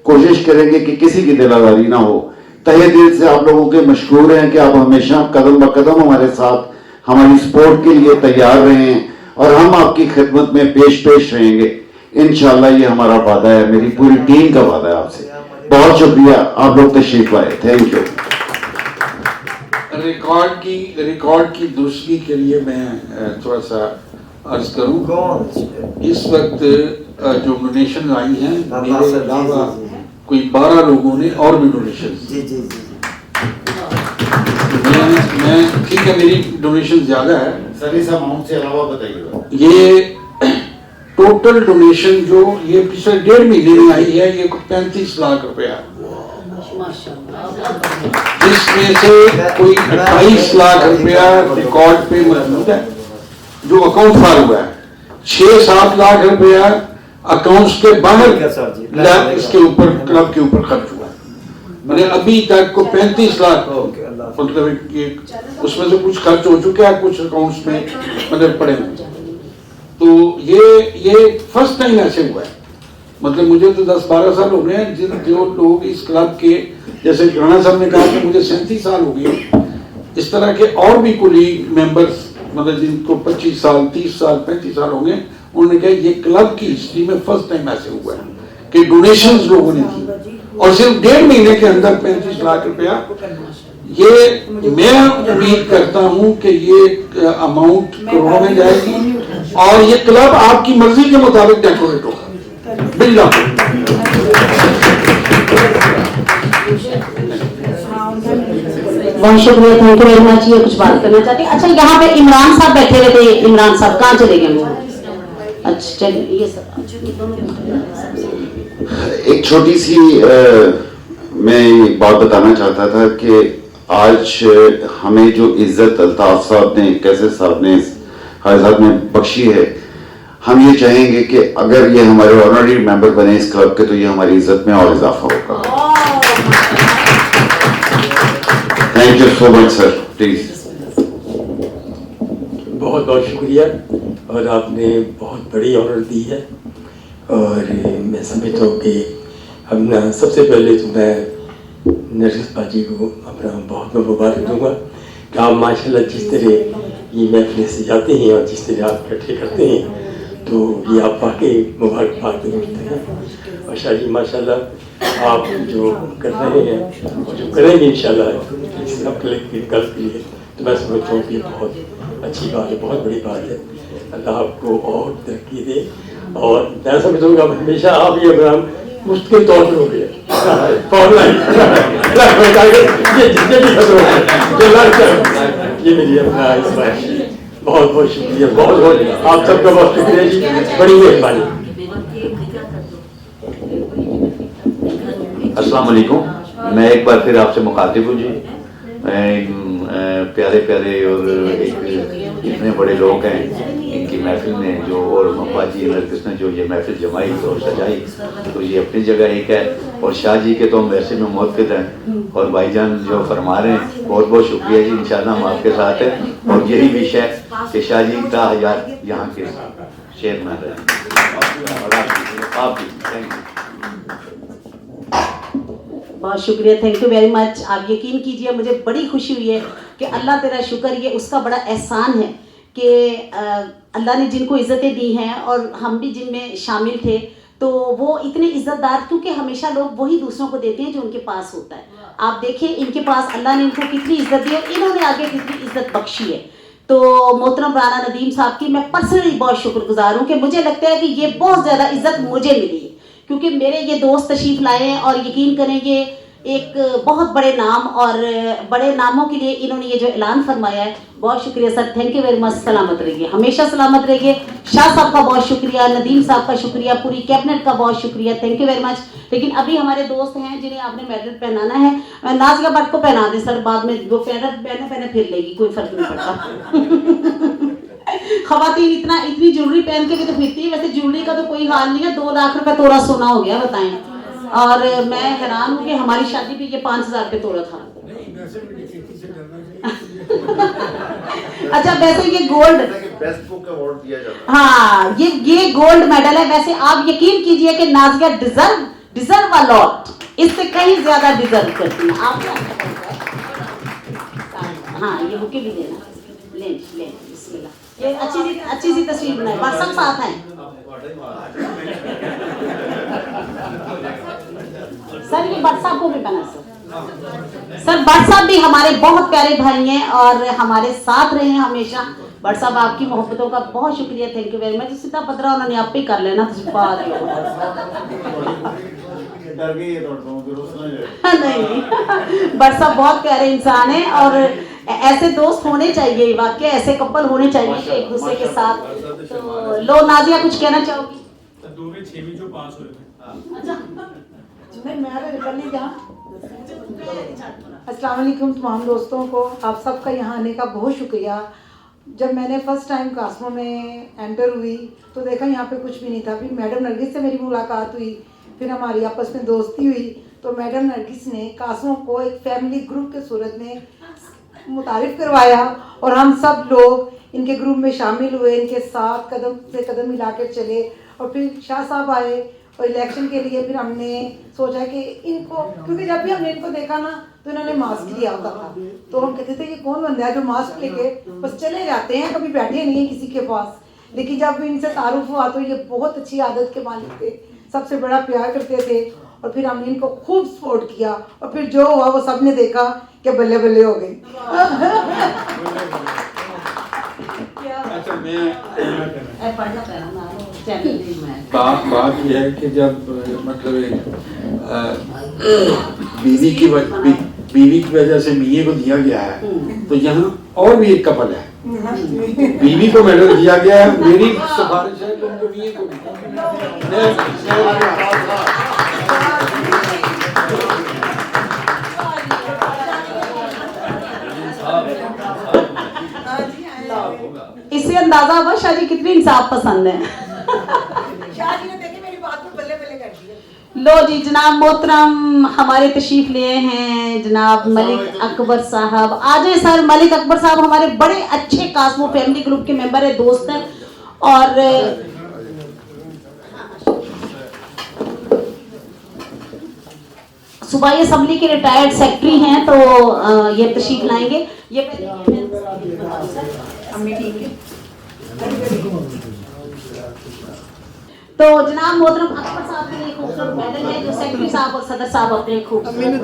कोशिश करेंगे कि किसी की दिलादारी ना हो। तहे दिल से आप लोगों के मशकूर हैं कि आप हमेशा कदम ब कदम हमारे साथ हमारी सपोर्ट के लिए तैयार रहे हैं और हम आपकी खिदमत में पेश रहेंगे। इंशाल्लाह ये हमारा वादा है, मेरी पूरी टीम का वादा है आपसे। बहुत शुक्रिया, आप लोग तशरीफ लाए। Thank you.
रिकॉर्ड की दुरुस्ती के लिए मैं थोड़ा सा अर्ज करूं। इस वक्त जो डोनेशन आई हैं मेरे अलावा कोई 12 लोगों ने और भी डोनेशन मैं ठीक है, मेरी डोनेशन ज्यादा है
सर, इस अमाउंट से अलावा बताइए।
ये टोटल डोनेशन जो ये पिछले 1.5 महीने में आई है ये 35 लाख रुपया, जिसमें से कोई 28 लाख रुपया रिकॉर्ड पे मौजूद है जो अकाउंट फार हुआ है। 6-7 लाख रुपया अकाउंट्स के बाहर इसके ऊपर क्लब के ऊपर खर्च हुआ है। मैंने अभी तक को 35 लाख मतलब उसमें से कुछ खर्च हो चुका है, कुछ अकाउंट्स में मतलब पड़े हुए। तो ये फर्स्ट टाइम ऐसे हुआ है। मतलब मुझे तो 10-12 साल हो गए हैं जो लोग इस क्लब के, जैसे राणा साहब ने कहा कि मुझे 37 साल हो गए, इस तरह के और भी कोलीग मेंबर्स मतलब जिनको 25 साल 30 साल 35 साल हो गए, उन्होंने कहा ये क्लब की हिस्ट्री में फर्स्ट टाइम ऐसे हुआ है कि डोनेशंस लोगों ने दी और सिर्फ 1.5 महीने के अंदर 35 लाख रुपया। ये मैं उम्मीद करता हूं कि ये अमाउंट करोड़ों में जाएगी और ये क्लब आपकी मर्जी के मुताबिक डेकोरेट होगा। बिल्ला
बहुत शुक्रिया, थैंक यू वेरी मच। ये कुछ बात करना चाहते हैं? अच्छा, यहाँ पे इमरान साहब बैठे हुए थे। इमरान साहब कहाँ चले गए? अच्छा चलिए, ये सब
एक छोटी सी मैं बात बताना चाहता था कि आज हमें जो इज्जत अल्ताफ साहब ने, कैसे साहब ने, हाजी साहब ने बख्शी है, हम ये चाहेंगे कि अगर ये हमारे ऑनररी मेंबर बने इस क्लब के तो ये हमारी इज्जत में और इजाफा होगा। Thank you so much sir, please.
बहुत बहुत शुक्रिया और आपने बहुत बड़ी ऑनर दी है और मैं समझता हूँ कि हम ना सबसे पहले तो मैं नरगिस बाजी को अपना बहुत बहुत मुबारक दूंगा कि आप माशाल्लाह जिस तरह ये महफिल से जाते हैं और जिस तरह आप इकट्ठे करते हैं तो ये आप वाकई मुबारकबाद मिलते हैं। और शाह जी माशाल्लाह आप जो कर रहे हैं और जो करेंगे इंशाल्लाह इस कलेक्टिव कल के लिए, तो मैं समझता हूँ कि बहुत अच्छी बात है, बहुत बड़ी बात है। अल्लाह आपको और तरक्की दे और मैं समझूंगा हमेशा आप ये प्रोग्राम मुश्किल तौर पर हो गया ये मेरी अपना इस बात बहुत बहुत शुक्रिया, बहुत बहुत आप सबका बहुत शुक्रिया जी, बड़ी मेहरबानी।
अस्सलाम वालेकुम, मैं एक बार फिर आपसे मुखातिब हूँ जी। प्यारे प्यारे और एक इतने बड़े लोग हैं इनकी महफिल में जो, और अब्बाजी नरगिस ने जो ये महफिल जमाई और सजाई, तो ये अपनी जगह एक है। और शाह जी के तो हम वैसे में मुतक़िद हैं और भाईजान जो फरमा रहे हैं बहुत बहुत शुक्रिया जी। इंशाल्लाह हम आपके साथ हैं और यही विश है कि शाह जी का हज़ार यहाँ के चेयरमैन रहे और आप भी। Thank you.
बहुत शुक्रिया, थैंक यू वेरी मच। आप यकीन कीजिए मुझे बड़ी खुशी हुई है कि अल्लाह तेरा शुक्र, ये उसका बड़ा एहसान है कि अल्लाह ने जिनको इज़्ज़तें दी हैं और हम भी जिनमें शामिल थे, तो वो इतने इज़्ज़तदार, क्योंकि हमेशा लोग वही दूसरों को देते हैं जो उनके पास होता है। आप देखिए इनके पास अल्लाह ने इनको कितनी इज़्ज़त दी और इन्होंने आगे कितनी इज़्ज़त बख्शी है। तो मोहतरम राना नदीम साहब की मैं पर्सनली बहुत शुक्रगुजार हूँ कि मुझे लगता है कि ये बहुत ज़्यादा इज़्ज़त मुझे मिली है, क्योंकि मेरे ये दोस्त तशरीफ़ लाए हैं और यकीन करें ये एक बहुत बड़े नाम और बड़े नामों के लिए इन्होंने ये जो ऐलान फरमाया है, बहुत शुक्रिया sir, thank you very much. सलामत रहिए, हमेशा सलामत रहिए। शाह साहब का बहुत शुक्रिया, नदीम साहब का शुक्रिया, पूरी कैबिनेट का बहुत शुक्रिया, थैंक यू वेरी मच। लेकिन अभी हमारे दोस्त हैं जिन्हें आपने मेडल पहनाना है, नाज़िया भट्ट को पहना दें सर, बाद में वो पहने फिर लेगी, कोई फर्क नहीं पड़ता। खवातीन इतनी ज्वेलरी पहन के भी तो फिरती है, वैसे ज्वेलरी का तो कोई हाल नहीं है, 2 लाख रुपए तोड़ा सोना हो गया, बताएं। और मैं हैरान हूँ कि हमारी शादी भी ये 5,000 रुपये तोड़ा था। अच्छा वैसे ये गोल्ड,
बेस्ट बुक अवार्ड दिया जाता है।
हाँ ये गोल्ड मेडल है। वैसे आप यकीन कीजिए कि नाज़िया डिजर्व अ लॉट, इससे कहीं ज्यादा डिजर्व करती है आप। हाँ ये बुके भी देना, ले बिस्मिल्लाह। ये अच्छी सी तस्वीर बनाए, बस सब साथ हैं सर। ये भट्ट साहब को भी बना सर भट्ट साहब भी हमारे बहुत प्यारे भाई हैं और हमारे साथ रहे हैं हमेशा। भट्ट साहब आपकी मोहब्बतों का बहुत शुक्रिया, थैंक यू वेरी मच। सीधा पदरा उन्होंने आप ही कर लेना नहीं, भट्ट साहब बहुत प्यारे इंसान है और ऐसे दोस्त होने चाहिए, वाकई ऐसे कपल होने चाहिए एक दूसरे के साथ। तो लो नाज़िया कुछ कहना चाहोगी?
अस्सलाम वालेकुम तमाम दोस्तों को, आप सबका यहाँ आने का बहुत शुक्रिया। जब मैंने फर्स्ट टाइम कास्मो में एंटर हुई तो देखा यहाँ पे कुछ भी नहीं था। फिर मैडम नरगिस से मेरी मुलाकात हुई, फिर हमारी आपस में दोस्ती हुई, तो मैडम नरगिस ने कास्मो को एक फैमिली ग्रुप के सूरत में मुतारिफ करवाया और हम सब लोग इनके ग्रुप में शामिल हुए, इनके साथ कदम से कदम मिलाकर चले। और फिर शाह साहब आए और इलेक्शन के लिए फिर हमने सोचा कि इनको, क्योंकि जब भी हमने इनको देखा ना तो इन्होंने मास्क लिया होता था, तो हम कहते थे ये कौन बंदा है जो मास्क लेके बस चले जाते हैं, कभी बैठे नहीं है किसी के पास। लेकिन जब इनसे तारुफ हुआ तो ये बहुत अच्छी आदत के मालिक थे, सबसे बड़ा प्यार करते थे और फिर हमने इनको खूब सपोर्ट किया और फिर जो हुआ वो सबने देखा कि बल्ले बल्ले हो गई।
अच्छा बात यह है कि जब मतलब बीवी की वजह से मियाँ को दिया गया है, तो यहाँ और भी एक कपल है, बीवी को मेडल दिया गया है। मेरी सिफारिश है कि उनको मियाँ को
इससे अंदाजा हुआ शादी कितनी इंसाफ पसंद है। लो जी जनाब मोहतरम हमारे तशरीफ लिए हैं जनाब मलिक अकबर साहब। आ जाए सर। मलिक अकबर साहब हमारे बड़े अच्छे कास्मो फैमिली ग्रुप के मेंबर है, दोस्त हैं और सूबाई असम्बली के रिटायर्ड सेक्रेटरी हैं, तो ये तशरीफ लाएंगे। ये तो जनाब मोहतरम अकबर साहब के लिए खूबसूरत मेडल है जो सेक्रेटरी साहब और सदर साहब अपने खूबसूरत।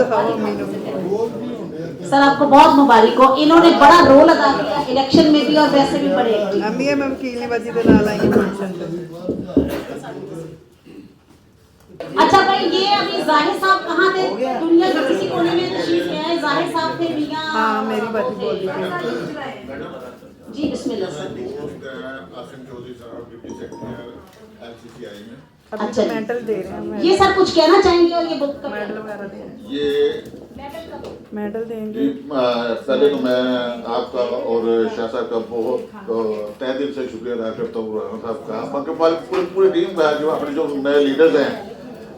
सर आपको बहुत मुबारक हो, इन्होंने बड़ा रोल अदा किया इलेक्शन में भी और वैसे भी बड़े अच्छा भाई ये अभी जाहिर साहब कहाँ थे? दुनिया के किसी कोने में तशरीफ ले आए। जाहिर साहब थे मियां। हाँ मेरी बात बोल जी बिस्मिल्लाह सर।
आसिम चौधरी साहब डिप्टी सेक्रेटरी एलसीसीआई में।
अच्छा मेडल दे रहे हैं। ये सर कुछ कहना चाहेंगे और ये बुक का
मेडल वगैरह दे रहे हैं।
ये
मेडल देंगे।
पहले तो मैं आपका और शाह साहब का बहुत तहे दिल से शुक्रिया अदा करता हूँ साहब का, बाकी पूरी टीम का, जो अपने जो नए लीडर्स हैं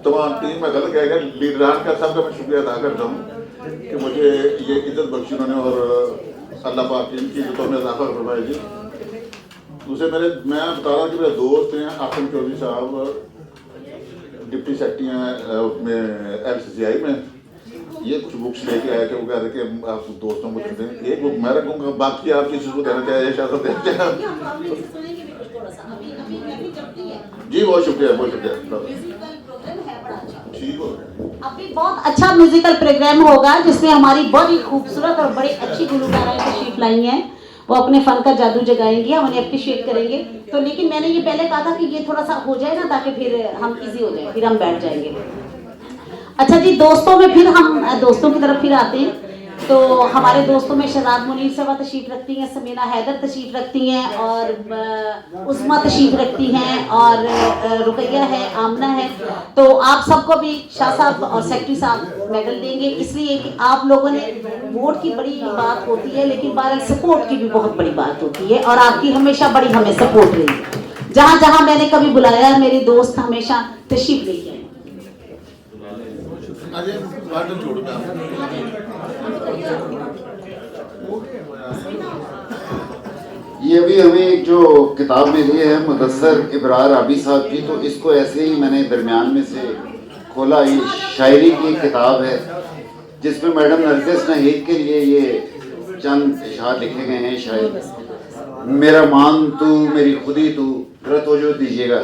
तमाम टीम में गलत कहेगा लीडरान का सबका मैं शुक्रिया अदा करता हूँ कि मुझे ये इज्जत बख्शी उन्होंने और अल्लाह पाक इनकी इज्जतों में इजाफा करवाएगी। दूसरे मैं बता रहा हूँ कि मेरे दोस्त हैं आसिम चौधरी साहब डिप्टी सेक्रेटरी हैं उसमें एलसीसीआई में, ये कुछ बुक्स लेके आए थे, वो कह रहे कि आप दोस्तों को दें, एक बुक मैं रखूँगा, बाकी आप किसी को देना चाहे शायद देना चाहे। जी बहुत शुक्रिया, बहुत शुक्रिया। ठीक हो गया।
अभी बहुत अच्छा म्यूजिकल प्रोग्राम होगा जिसमें हमारी बड़ी खूबसूरत और बड़ी अच्छी गुलकाराएं तशरीफ लाई हैं। वो अपने फन का जादू जगाएंगी, हम उन्हें अप्रिशिएट करेंगे। तो लेकिन मैंने ये पहले कहा था कि ये थोड़ा सा हो जाए ना, ताकि फिर हम इजी हो जाए, फिर हम बैठ जाएंगे। अच्छा जी, दोस्तों में फिर हम दोस्तों की तरफ फिर आते हैं। तो हमारे दोस्तों में शहजाद मुनीर साहबा तशरीफ रखती हैं, समीना हैदर तशरीफ रखती हैं, और उस्मा तशरीफ रखती हैं, और रुकैया है, आमना है। तो आप सबको भी शाह साहब और सेक्रेटरी साहब मेडल देंगे, इसलिए कि आप लोगों ने वोट की बड़ी बात होती है, लेकिन बहरहाल सपोर्ट की भी बहुत बड़ी बात होती है, और आपकी हमेशा बड़ी हमें सपोर्ट रही है। जहाँ जहाँ मैंने कभी बुलाया, मेरे दोस्त हमेशा तशरीफ लेके आए।
ये अभी हमें एक जो किताब मिली है मुदस्सर इब्रार आबी साहब की, तो इसको ऐसे ही मैंने दरमियान में से खोला। ये शायरी की किताब है जिसमें मैडम नरगिस नहीद के लिए ये चंद इशार लिखे गए हैं शायद। मेरा मान तू मेरी खुदी तू, जरा तवज्जो दीजिएगा।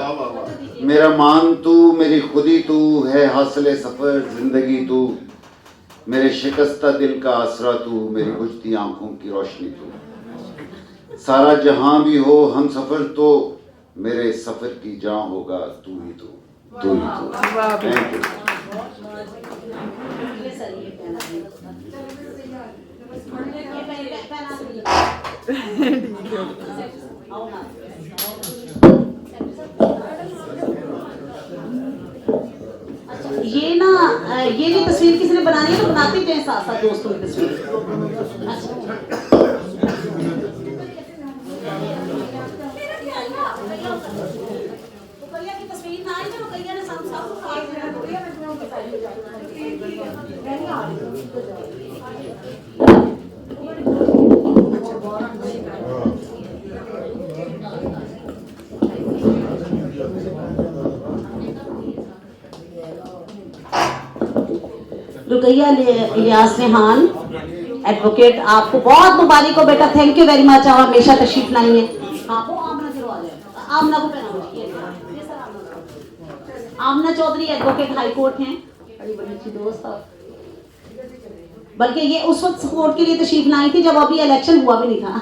मेरा मान तू मेरी खुदी तू, है हासिले सफ़र जिंदगी तू, मेरे शिकस्ता दिल का आसरा तू, मेरी बुझती आंखों की रोशनी तू, सारा जहां भी हो हम सफर तो मेरे सफर की जान होगा तू ही तू, तू ही तू। Thank you.
ये ना ये भी तस्वीर किसी ने बनानी है तो बनाते जाए साथ साथ दोस्तों की तस्वीर। रुकैया की तस्वीर ना आई तो रुकैया ने साथ साथ रुकैया इलियास रेहान एडवोकेट, आपको बहुत मुबारक हो बेटा, थैंक यू वेरी मच। आप हमेशा तशरीफ लाई हैं। हाँ वो आमना जरूर आ जाए, आमना को पहना। आमना चौधरी एडवोकेट हाई कोर्ट हैं, बड़ी बड़ी अच्छी दोस्त। बल्कि ये उस वक्त सपोर्ट के लिए तशरीफ लाई थी जब अभी इलेक्शन हुआ भी नहीं था।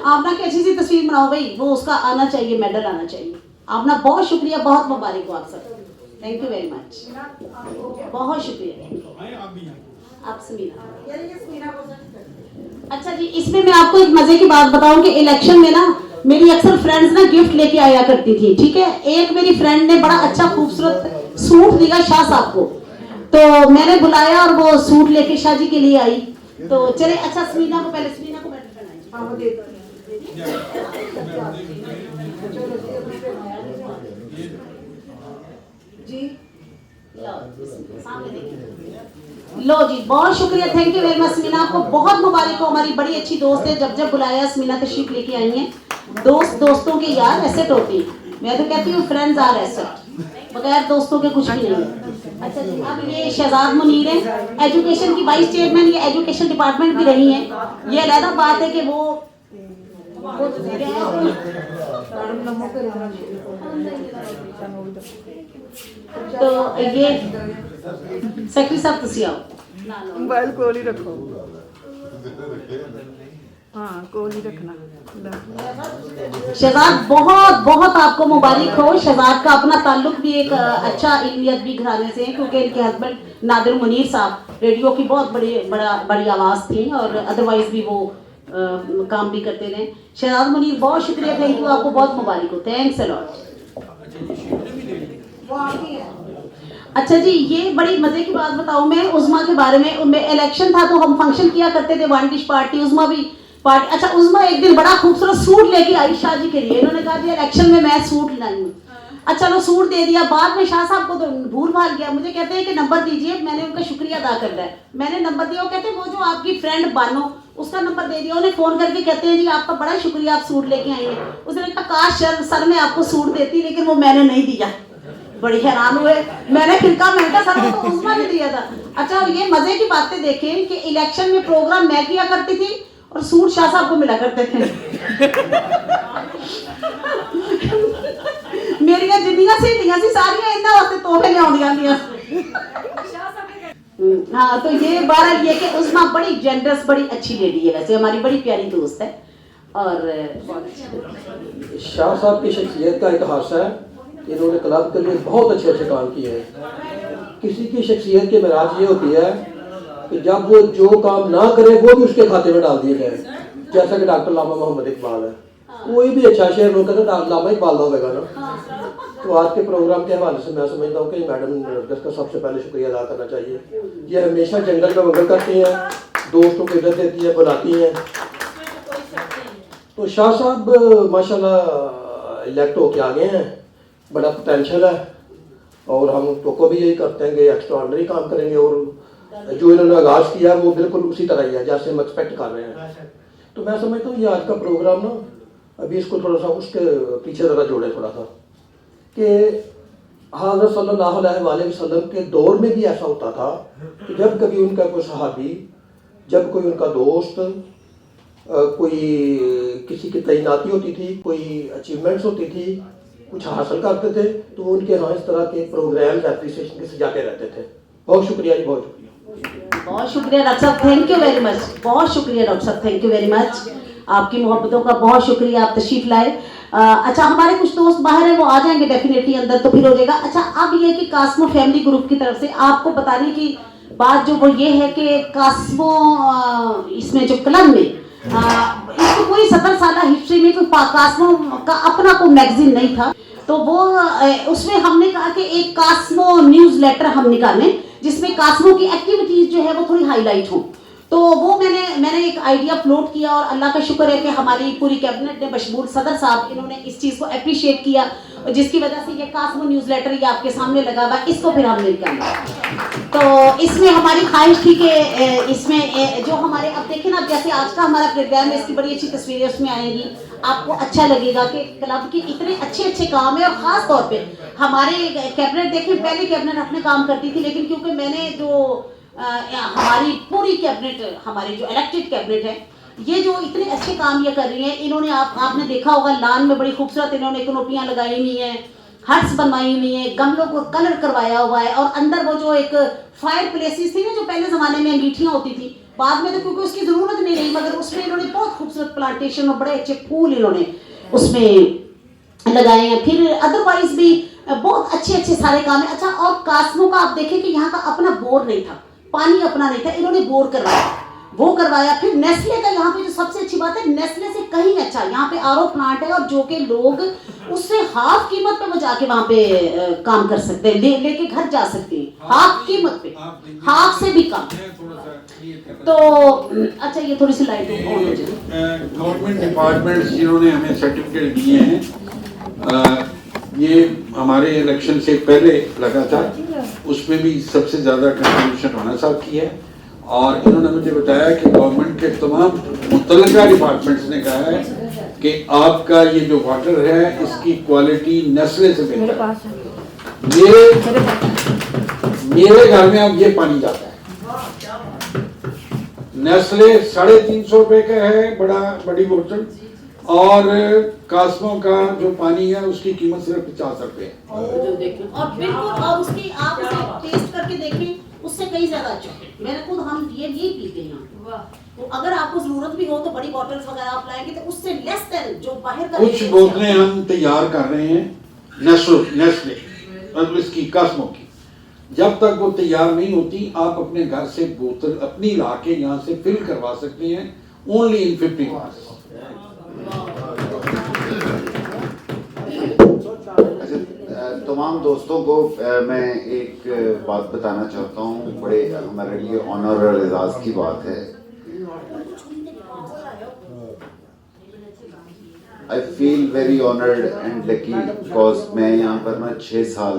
आमना की अच्छी सी तस्वीर बनाओ भाई, वो उसका आना चाहिए, मेडल आना चाहिए। आमना बहुत शुक्रिया, बहुत मुबारक हो आप सब, थैंक यू वेरी मच, बहुत शुक्रिया। आप समीना। अच्छा जी, इसमें मैं आपको एक मजे की बात बताऊं कि इलेक्शन में ना मेरी अक्सर फ्रेंड्स ना गिफ्ट लेके आया करती थी, ठीक है। एक मेरी फ्रेंड ने बड़ा अच्छा खूबसूरत सूट दिया शाह साहब को, तो मैंने बुलाया और वो सूट लेके शाह जी के लिए आई। तो चले, अच्छा समीना को पहले, समीना को मेडल पहनाइए जी। लो जी, बहुत शुक्रिया, thank you very much Samina, आपको बहुत मुबारक हो। हमारी बड़ी अच्छी दोस्त है, जब जब बुलाया समीना तशरीफ लेके आई हैं। दोस्त दोस्तों के यार एसेट होती है, मैं तो कहती हूँ फ्रेंड्स आर एसेट, बगैर दोस्तों के कुछ भी नहीं है। अच्छा जी, अब ये शहजाद मुनीर है, एजुकेशन की वाइस चेयरमैन, ये एजुकेशन डिपार्टमेंट भी रही हैं। ये अलग बात है कि वो तो ये सेक्रेटरी साहब तुसी आओ,
मोबाइल कोल ही रखो। हाँ कोल ही रखना।
शहजाद बहुत बहुत आपको मुबारक हो। शहजाद का अपना ताल्लुक भी एक अच्छा इल्मियत भी घराने से है, क्योंकि इनके हस्बैंड नादिर मुनीर साहब रेडियो की बहुत बड़ी आवाज़ थी, और अदरवाइज भी वो काम भी करते रहे। शहजाद मुनीर बहुत शुक्रिया, थैंक यू, आपको बहुत मुबारक हो, थैंक्स अ लॉट। अच्छा जी, ये बड़ी मजे की बात बताऊं मैं उज़मा के बारे में। उनमें इलेक्शन था तो हम फंक्शन किया करते थे, वन डिश पार्टी, उज़मा भी पार्टी। अच्छा, उज़मा एक दिन बड़ा खूबसूरत सूट लेके आई शाह जी के लिए, इन्होंने कहा जी इलेक्शन में मैं सूट लाई हूँ। अच्छा लो सूट दे दिया, बाद में शाह साहब को तो भूल भाल गया, मुझे कहते हैं कि नंबर दीजिए, मैंने उनका शुक्रिया अदा करना है, मैंने नंबर दिया। वो कहते हैं वो जो आपकी फ्रेंड बानो, उसका नंबर दे दिया। उन्हें फोन करके कहते हैं जी आपका बड़ा शुक्रिया, आप सूट लेके आई हैं। उसने कहा काश सर मैं आपको सूट देती, लेकिन वो मैंने नहीं दिया। बड़ी हैरान हुए, मैंने फिर कहा, मैंने कहा सर वो तो उज़मा ने दिया था। अच्छा, और ये मजे की बातें देखें कि इलेक्शन में प्रोग्राम मैं किया करती थी और सूट शाह साहब को मिला करते थे। मेरिया जिन्नियां सहेलियां सी सारियां इन्ना वास्ते तोहफे लियाउंदियां दियां। हाँ, तो ये बहरहाल ये कि उस्मा बड़ी जेनरस, बड़ी अच्छी लेडी है, वैसे हमारी बड़ी प्यारी दोस्त है। और
शाह साहब की शख्सियत का एक हादसा है कि इन्होंने क्लब के लिए बहुत अच्छे अच्छे काम किए हैं। किसी की शख्सियत की मिराज ये होती है कि जब वो जो काम ना करे वो भी उसके खाते में डाल दिए गए, जैसा कि डॉक्टर लामा मोहम्मद इकबाल है। कोई भी अच्छा शेर लोग कहते हैं लामा इकबाल होगा ना। तो आज के प्रोग्राम के हवाले से मैं समझता हूँ कि मैडम नरगिस का सबसे पहले शुक्रिया अदा करना चाहिए। ये हमेशा जंगल में मंगल करती हैं, दोस्तों को इज्जत देती है, बुलाती हैं। तो शाह साहब माशाल्लाह इलेक्ट होके आ गए हैं, बड़ा पोटेंशियल है और हम तो भी यही करते हैं कि एक्स्ट्राऑर्डिनरी काम करेंगे और जो इन्होंने आगाज़ किया वो बिल्कुल उसी तरह ही है जैसे हम एक्सपेक्ट कर रहे हैं। तो मैं समझता हूँ ये आज का प्रोग्राम ना अभी इसको थोड़ा सा उसके पीछे ज़रा जोड़े थोड़ा सा कि हज़रत सल्लल्लाहु अलैहि वसल्लम के दौर में भी ऐसा होता था कि जब कभी उनका कोई सहाबी, जब कोई उनका दोस्त, कोई किसी की तैनाती होती थी, कोई अचीवमेंट्स होती थी, कुछ हासिल करते थे, तो वो उनके यहाँ इस तरह के प्रोग्राम्स एप्रिसिएशन के सजाते रहते थे। बहुत शुक्रिया जी, बहुत शुक्रिया।
बहुत शुक्रिया डॉक्टर साहब, थैंक यू वेरी मच। बहुत शुक्रिया डॉक्टर साहब, थैंक यू वेरी मच। आपकी मोहब्बतों का बहुत शुक्रिया, आप तशरीफ लाए। अच्छा, हमारे कुछ दोस्त बाहर हैं, वो आ जाएंगे डेफिनेटली अंदर, तो फिर हो जाएगा। अच्छा, अब ये कि कास्मो फैमिली ग्रुप की तरफ से आपको बताने की बात जो वो ये है कि कास्मो इसमें जो क्लब में इसको पूरी 70 साल हिस्ट्री में कोई कास्मो का अपना कोई मैगजीन नहीं था, तो वो उसमें हमने कहा कि एक कास्मो न्यूज़ लेटर हम निकालें जिसमें कास्मो की एक्टिविटीज जो है वो थोड़ी हाईलाइट हो। तो वो मैंने एक आइडिया फ्लोट किया और अल्लाह का शुक्र है कि हमारी पूरी कैबिनेट ने, बशमूल सदर साहब, इन्होंने इस चीज़ को अप्रिशिएट किया, जिसकी वजह से ये कास्मो न्यूज़ लेटर ये आपके सामने लगा हुआ, इसको फिर हमने किया। तो इसमें हमारी ख्वाहिश थी कि इसमें जो हमारे, अब देखें ना, जैसे आज का हमारा प्रोग्राम है, इसकी बड़ी अच्छी तस्वीरें उसमें आएंगी, आपको अच्छा लगेगा कि क्लब के इतने अच्छे अच्छे काम है। और ख़ास तौर पे हमारे कैबिनेट, देखें पहले कैबिनेट अपने काम करती थी, लेकिन क्योंकि मैंने जो हमारी पूरी कैबिनेट, हमारी जो इलेक्टेड कैबिनेट है, ये जो इतने अच्छे काम ये कर रही हैं, इन्होंने आपने देखा होगा लान में बड़ी खूबसूरत इन्होंने कनोपियाँ लगाई हुई हैं, हट्स बनवाई हुई हैं, गमलों को कलर करवाया हुआ है, और अंदर वो जो एक फायर प्लेसेस थी ना, जो पहले ज़माने में अंगीठियाँ होती थी, बाद में तो क्योंकि उसकी ज़रूरत नहीं रही, मगर उसमें इन्होंने बहुत खूबसूरत प्लांटेशन और बड़े अच्छे फूल इन्होंने उसमें लगाए हैं। फिर अदरवाइज भी बहुत अच्छे अच्छे सारे काम है। अच्छा, और कास्मो का आप देखें कि यहाँ का अपना बोर नहीं था, पानी अपना नहीं था, इन्होंने बोर करवाया, वो करवाया। फिर नेस्ले का यहाँ पे जो सबसे अच्छी बात है, नेस्ले से कहीं अच्छा यहाँ पे आरओ प्लांट है, और जो कि लोग उससे हाफ कीमत पे वो जाके वहाँ पे काम कर सकते हैं, लेके घर जा सकते हैं, हाफ कीमत पे, हाफ से भी कम। तो अच्छा, ये थोड़ी सी लाइट
गवर्नमेंट डिपार्टमेंट्स जिन्होंने हमें सर्टिफिकेट दिए हैं, ये हमारे इलेक्शन से पहले लगा था, उसमें भी सबसे ज़्यादा कंट्रीब्यूशन राणा साहब की है। और इन्होंने मुझे बताया कि गवर्नमेंट के तमाम मुतल्लिका डिपार्टमेंट्स ने कहा है कि आपका ये जो वाटर है इसकी क्वालिटी नेस्ले से बेहतर है। ये मेरे घर में अब ये पानी जाता है, नेस्ले 350 रुपए का है बड़ी बोतल, और कास्मो का जो पानी है उसकी कीमत सिर्फ 50 रुपए है।
और बिल्कुल, और उसकी आप उसे टेस्ट करके देखें, उससे कई ज्यादा अच्छा है। मैंने खुद, हम ये पीते हैं। तो अगर आपको जरूरत भी हो तो बड़ी बॉटल्स वगैरह आप लाएंगे तो उससे लेस देन जो बाहर का,
कुछ बोतलें हम तैयार कर रहे हैं नेस्ले और इसकी कास्मो की। जब तक वो तैयार नहीं होती, आप अपने घर से बोतल अपनी ला के यहाँ से फिल करवा सकते हैं, ओनली इन 50 मिनट्स।
तमाम दोस्तों को मैं एक बात बताना चाहता हूँ, बड़े हमारे लिए ऑनर और एजाज की बात है। I feel very honoured and lucky because मैं यहाँ पर मैं 6 साल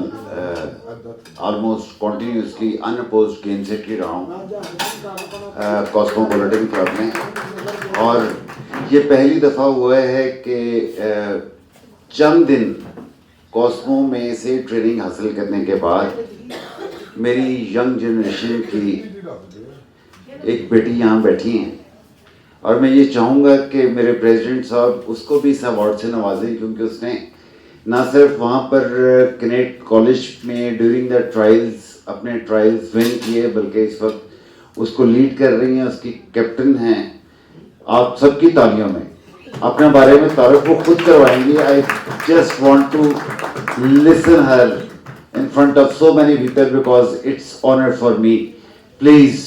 almost continuously unopposed game secretary रहा हूँ कॉस्मोपॉलिटन क्लब में, और ये पहली दफ़ा हुआ है कि चंद दिन कॉस्मो में से ट्रेनिंग हासिल करने के बाद मेरी यंग जनरेशन की एक बेटी यहाँ बैठी हैं और मैं ये चाहूँगा कि मेरे प्रेसिडेंट साहब उसको भी इस अवार्ड से नवाजें, क्योंकि उसने ना सिर्फ वहाँ पर कनेक्ट कॉलेज में ड्यूरिंग द ट्रायल्स अपने ट्रायल्स विन किए, बल्कि इस वक्त उसको लीड कर रही हैं, उसकी कैप्टन हैं। आप सबकी तालियों में अपने बारे में तारुफ वो खुद करवाएंगी। I just want to listen her in front of so many people because it's honor for me. Please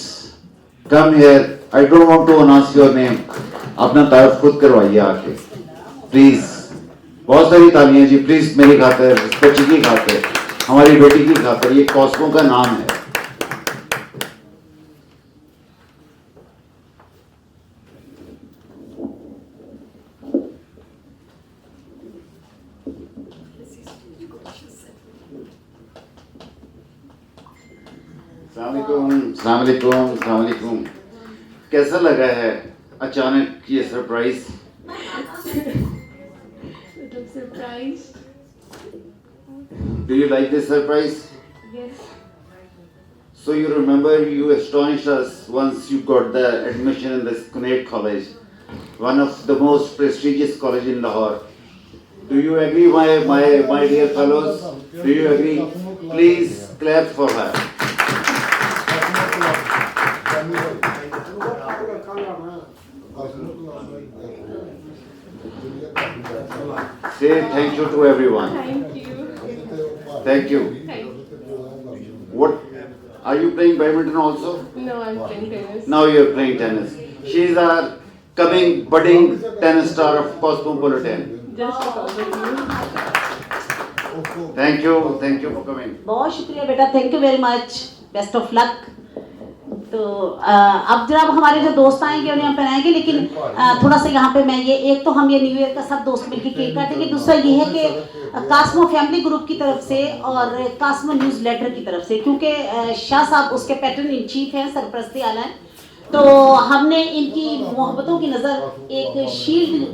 come here. I don't want to announce your name. अपना तारुफ खुद करवाइए आके प्लीज। बहुत सारी तालियां जी प्लीज, मेरी खातिर, बच्ची की खातिर, हमारी बेटी की खातिर। ये कॉस्मो का नाम है। अस्सलामुअलैकुम। कैसा लगा है अचानक ये surprise? Do you like this surprise?
Yes.
So you remember you astonished us once you got the admission in this Connect College, one of the most prestigious college in Lahore. Do you agree, my dear fellows? Do you agree? Please clap for her. Say thank you to everyone.
Thank you.
Thank you. What are you playing badminton also?
No, I'm playing tennis.
Now you're playing tennis. She is our coming budding tennis star of Cosmopolitan.
Just because of you.
Thank you for coming.
बहुत शुक्रिया बेटा, thank you very much, best of luck. तो अब जरा हमारे जो दोस्त आएंगे उन्हें हम पहनाएंगे, लेकिन थोड़ा सा यहाँ पे मैं ये, एक तो हम ये न्यू ईयर का सब दोस्त मिलकर केक काटेंगे, दूसरा ये है कि कास्मो फैमिली ग्रुप की तरफ से और कास्मो न्यूज़ लेटर की तरफ से, क्योंकि शाह साहब उसके पैटर्न इन चीफ हैं, सरपरस्ती आला हैं, तो हमने इनकी मोहब्बतों की नज़र एक शील्ड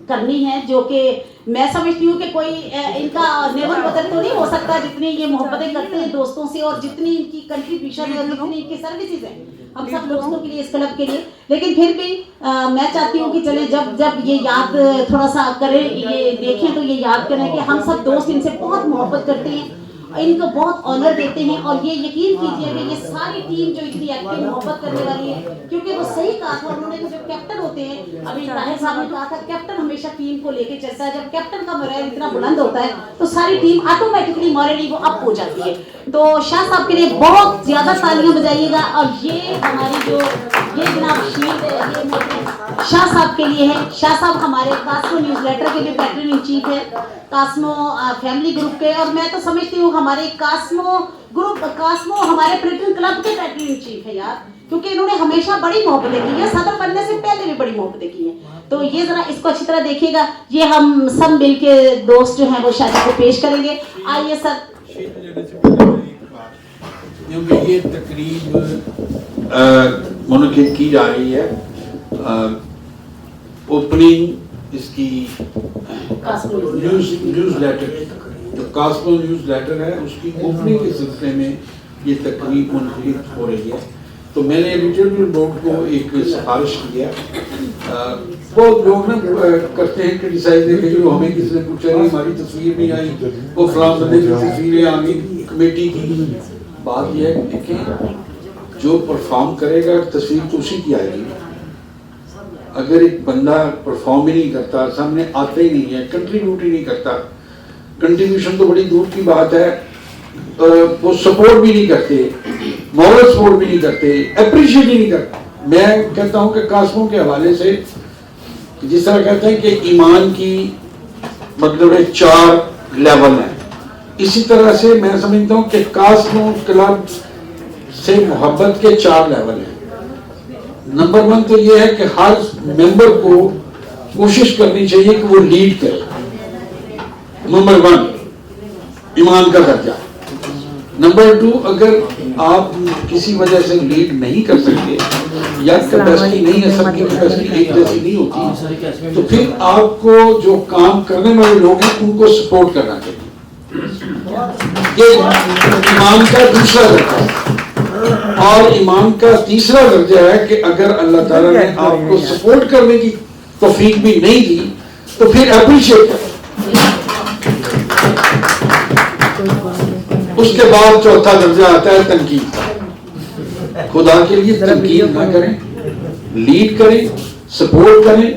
करनी है, जो कि मैं समझती हूँ कि कोई इनका नेवर बदल तो नहीं हो सकता जितनी ये मोहब्बतें करते हैं दोस्तों से, और जितनी इनकी कंट्रीब्यूशन है, जितनी इनकी सर्विसेज हैं हम सब दोस्तों के लिए, इस क्लब के लिए। लेकिन फिर भी मैं चाहती हूँ कि चले जब ये याद थोड़ा सा करें, ये देखें तो ये याद करें कि हम सब दोस्त इनसे बहुत मोहब्बत करते हैं, इनको बहुत ऑनर देते हैं, और ये यकीन कीजिए कि ये सारी टीम जो इतनी एक्टिव मोहब्बत करने वाली है, क्योंकि वो सही कहा था उन्होंने कि जब कैप्टन होते हैं, अभी ताहिर साहब ने कहा था कैप्टन हमेशा टीम को लेके चलता है, जब कैप्टन का मोरल इतना बुलंद होता है तो सारी टीम ऑटोमेटिकली मॉरली वो अप हो जाती है। तो शाह साहब के लिए बहुत ज्यादा तालियां बजाइएगा, और ये हमारी जो ये जनाब शील्ड है ये शाह साहब के लिए है। शाह साहब हमारे कास्मो न्यूज़ लेटर के भी पैटर्न इन चीफ है, कास्मो फैमिली ग्रुप के, और मैं तो समझती हूँ हमारे कास्मो हमारे पर्यटन क्लब के पैटर्न इन चीफ है यार, क्योंकि इन्होंने हमेशा बड़ी मोहब्बतें की है, सदर बनने से पहले भी बड़ी मोहब्बतें की हैं। तो ये जरा इसको अच्छी तरह देखिएगा, ये हम सब मिल के दोस्त जो हैं वो शादी को पेश करेंगे। आइए सर।
क्योंकि ये तकरीब मुनक़िद की जा रही है, ओपनिंग इसकी न्यूज़ लेटर, जो कास्मो न्यूज़ लेटर है उसकी ओपनिंग के सिलसिले में ये तकरीब मुनक़िद हो रही है। तो मैंने एडिटोरियल बोर्ड को एक सिफारिश की है। बहुत लोग ना करते हैं क्रिटिसाइज, कि जो हमें किसी ने पूछा नहीं, हमारी तस्वीर नहीं आई, वो फलां बंदे की तस्वीरें आ गई कमेटी की। बात यह है कि देखें जो परफॉर्म करेगा तस्वीर तो उसी की आएगी। अगर एक बंदा परफॉर्म ही नहीं करता, सामने आता ही नहीं है, कंट्रीब्यूट ही नहीं करता, कंट्रीब्यूशन तो बड़ी दूर की बात है, वो सपोर्ट भी नहीं करते, मॉरल सपोर्ट भी नहीं करते, अप्रिशिएट ही नहीं करते। मैं कहता हूं कि कास्मो के हवाले से जिस तरह कहते हैं कि ईमान की मतलब है 4 लेवल हैं, इसी तरह से मैं समझता हूं कि कास्मो क्लब से मोहब्बत के 4 लेवल हैं। नंबर 1 तो ये है कि हर मेंबर को कोशिश करनी चाहिए कि वो लीड करे। नंबर 1 ईमान का दर्जा। नंबर 2 अगर आप किसी वजह से लीड नहीं कर सकते या कैपेसिटी नहीं है, सबकी कैपेसिटी एक जैसी नहीं होती, तो फिर आपको जो काम करने वाले लोग हैं उनको सपोर्ट करना चाहिए। ये ईमान का दूसरा दर्जा है। और ईमान का तीसरा दर्जा है कि अगर अल्लाह ताला ने आपको सपोर्ट करने की तौफीक भी नहीं दी तो फिर अप्रिशिएट करें। उसके बाद चौथा दर्जा आता है तनकीद। खुदा के लिए तनकीद ना करें, लीड करें, सपोर्ट करें,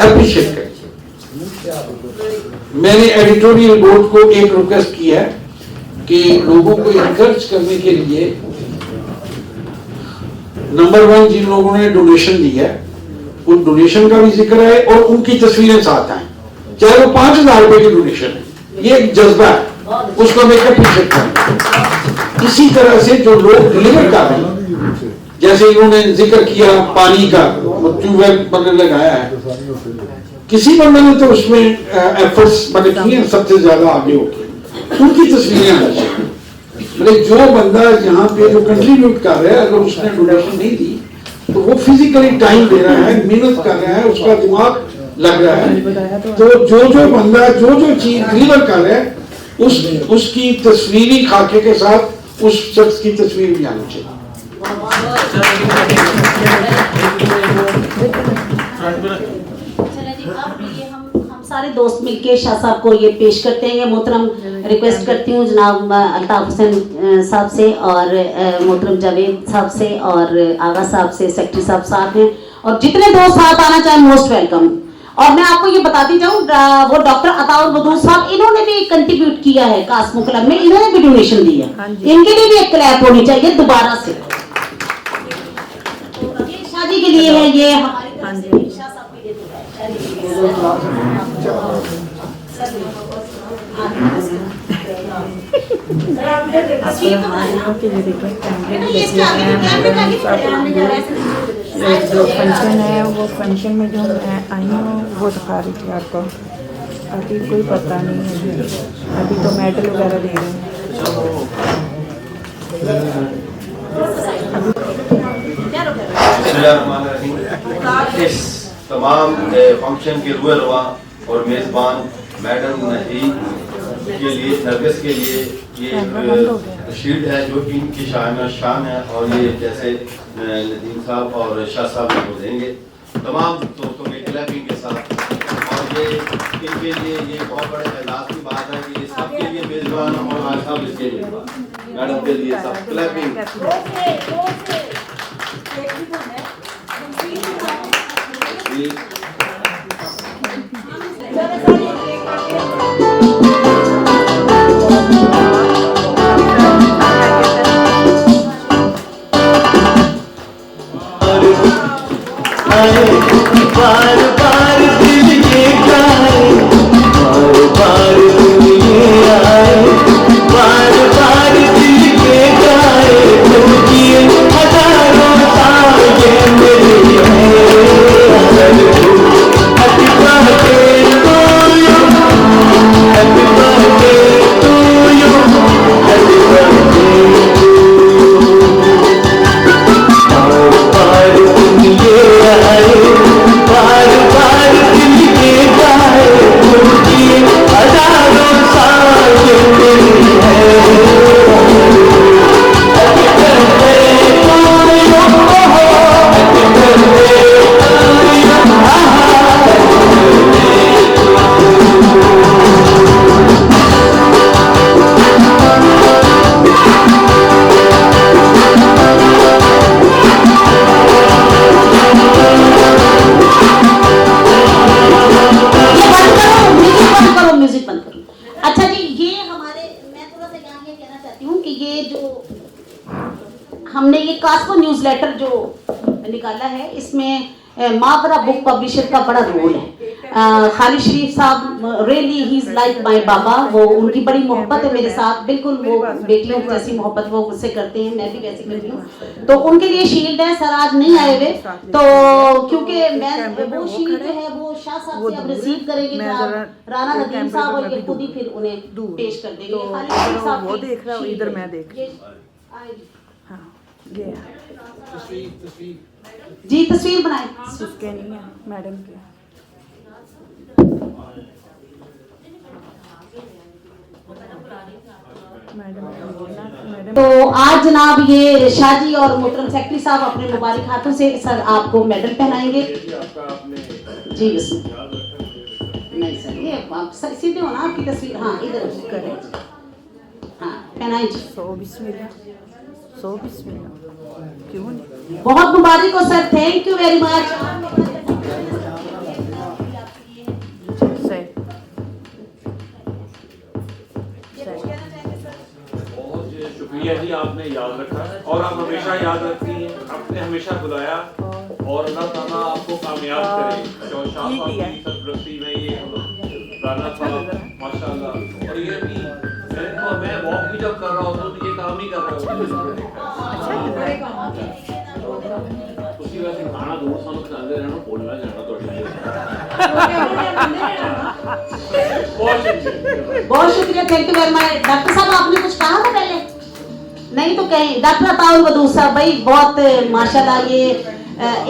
अप्रिशिएट करें। मैंने एडिटोरियल बोर्ड को एक रिक्वेस्ट की है कि लोगों को एनकरेज करने के लिए नंबर 1 जिन लोगों ने डोनेशन दी है उन डोनेशन का भी जिक्र है और उनकी तस्वीरें साथ आए, चाहे वो 5,000 रुपए की डोनेशन है। ये एक जज्बा है, उसको हम एक अप्रिशिएट करें। इसी तरह से जो लोग डिलीवर कर रहे हैं, जैसे इन्होंने जिक्र किया पानी का, ट्यूबवेल बनने लगाया है, किसी बंदे ने तो उसमें एफर्ट्स मैंने किए, सबसे ज्यादा आगे होगी, उनकी तस्वीरें आनी चाहिए। मतलब जो बंदा यहाँ पे जो कंट्रीब्यूट कर रहा है, अगर उसने डोनेशन नहीं दी तो वो फिजिकली टाइम दे रहा है, मेहनत कर रहा है, उसका दिमाग लग रहा है। तो जो बंदा जो चीज डिलीवर कर रहा है उसकी तस्वीरी खाके के साथ उस शख्स की तस्वीर भी आनी चाहिए।
हम सारे दोस्त मिलके शाह साहब को ये पेश करते हैं। ये मोहतरम रिक्वेस्ट करती हूँ जनाब अल्ताफ हुसैन साहब से और मोहतरम जावेद साहब से और आगा साहब से, सेक्रेटरी साहब साथ हैं और जितने दोस्त साथ आना चाहें मोस्ट वेलकम। और मैं आपको ये बताती जाऊँ, वो डॉक्टर अताउर बदूर साहब, इन्होंने भी कंट्रीब्यूट किया है कास्मो क्लब में, इन्होंने भी डोनेशन दी है, इनके लिए भी एक क्लैप होनी चाहिए दोबारा से। ये शादी के लिए है, ये हमारी शाह साहब के
जो फंक्शन है वो फंक्शन में जो मैं आई हूँ वो दिखा रही थी आपको। अभी कोई पता नहीं है, अभी तो मेडल वगैरह दे रहे
हैं। इस तमाम फंक्शन के रुए रवा और मेज़बान मैडम के लिए, नरगिस के लिए ये शील्ड है जो इनकी शान है और ये जैसे नदीम साहब और शाह साहब को देंगे तमाम दोस्तों के क्लैपिंग के साथ। और ये इनके लिए ये बहुत बड़े एजाज़ की बात है कि ये सबके लिए मेज़बान और आज साहब इसके लिए मैडम के लिए सब क्लैपिंग।
बार बार दिल ये गाए, बार बार दिल ये आए, बार बार दिल ये गाए, तुझे हजारों साल ये मेरे happy birthday to you, happy birthday to you, happy birthday to you. बार बार तुम ये आए, बार बार दिल ये गाए, तुझे हजारों साल ये मेरी है। Happy birthday to you, happy birthday to you,
music बंद करो। अच्छा जी, ये हमारे, मैं थोड़ा सा यहाँ ये कहना चाहती हूँ कि ये जो हमने ये कास्को न्यूज़लेटर जो निकाला है, इसमें मावरा बुक पब्लिशर का बड़ा रोल है। खालिद शरीफ साहब really he is like my बाबा, वो उनकी बड़ी मोहब्बत है मेरे साथ, बिल्कुल वो बेटियों जैसी मोहब्बत वो मुझसे करते हैं, मैं भी वैसी करती हूँ। तो उनके लिए शील्ड है, सर आज नहीं आए हुए, तो क्योंकि मैं वो शील्ड जो है वो शाह साहब से अब रिसीव करेंगे, राना नदीम साहब और ये खुद ही फिर उन्हें पेश कर देंगे। खालिद शरीफ साहब
वो देख रहा हूँ, इधर मैं देख रही हूँ। हाँ, ये
जी तस्वीर बनाए,
उसके नहीं है मैडम के।
तो आज जनाब ये शाजी और मोहतरम सेक्रेटरी साहब अपने मुबारक हाथों से सर आपको मेडल पहनाएंगे। जी नहीं सर ये आप सीधे हो ना, आपकी तस्वीर हाँ इधर करें, हाँ पहनाएं जी।
सो बिस्मिल्लाह क्यों नहीं?
बहुत मुबारक हो sir, thank you very much.
शुक्रिया जी, आपने याद रखा और आप हमेशा याद रखती हैं, आपने हमेशा बुलाया और अल्लाह ताला आपको कामयाब करे। शाह साहब की सरपरस्ती में ये गाना था माशाल्लाह। और ये भी मैं वॉक भी जब कर रहा हूँ तो ये काम ही कर रहा हूँ। ਤੁਸੀਂ ਵੈਸੇ ਖਾਣਾ ਦੂਰ ਸਾਨੂੰ ਖਾਂਦੇ ਰਹਿਣਾ, ਬੋਲਣਾ ਜਾਣਾ ਤੁਹਾਡੇ
बहुत शुक्रिया, thank you very much. Doctor साहब आपने कुछ कहा था पहले? नहीं तो कहें डॉक्टर अताउल वदूद साहब भाई बहुत माशाल्लाह ये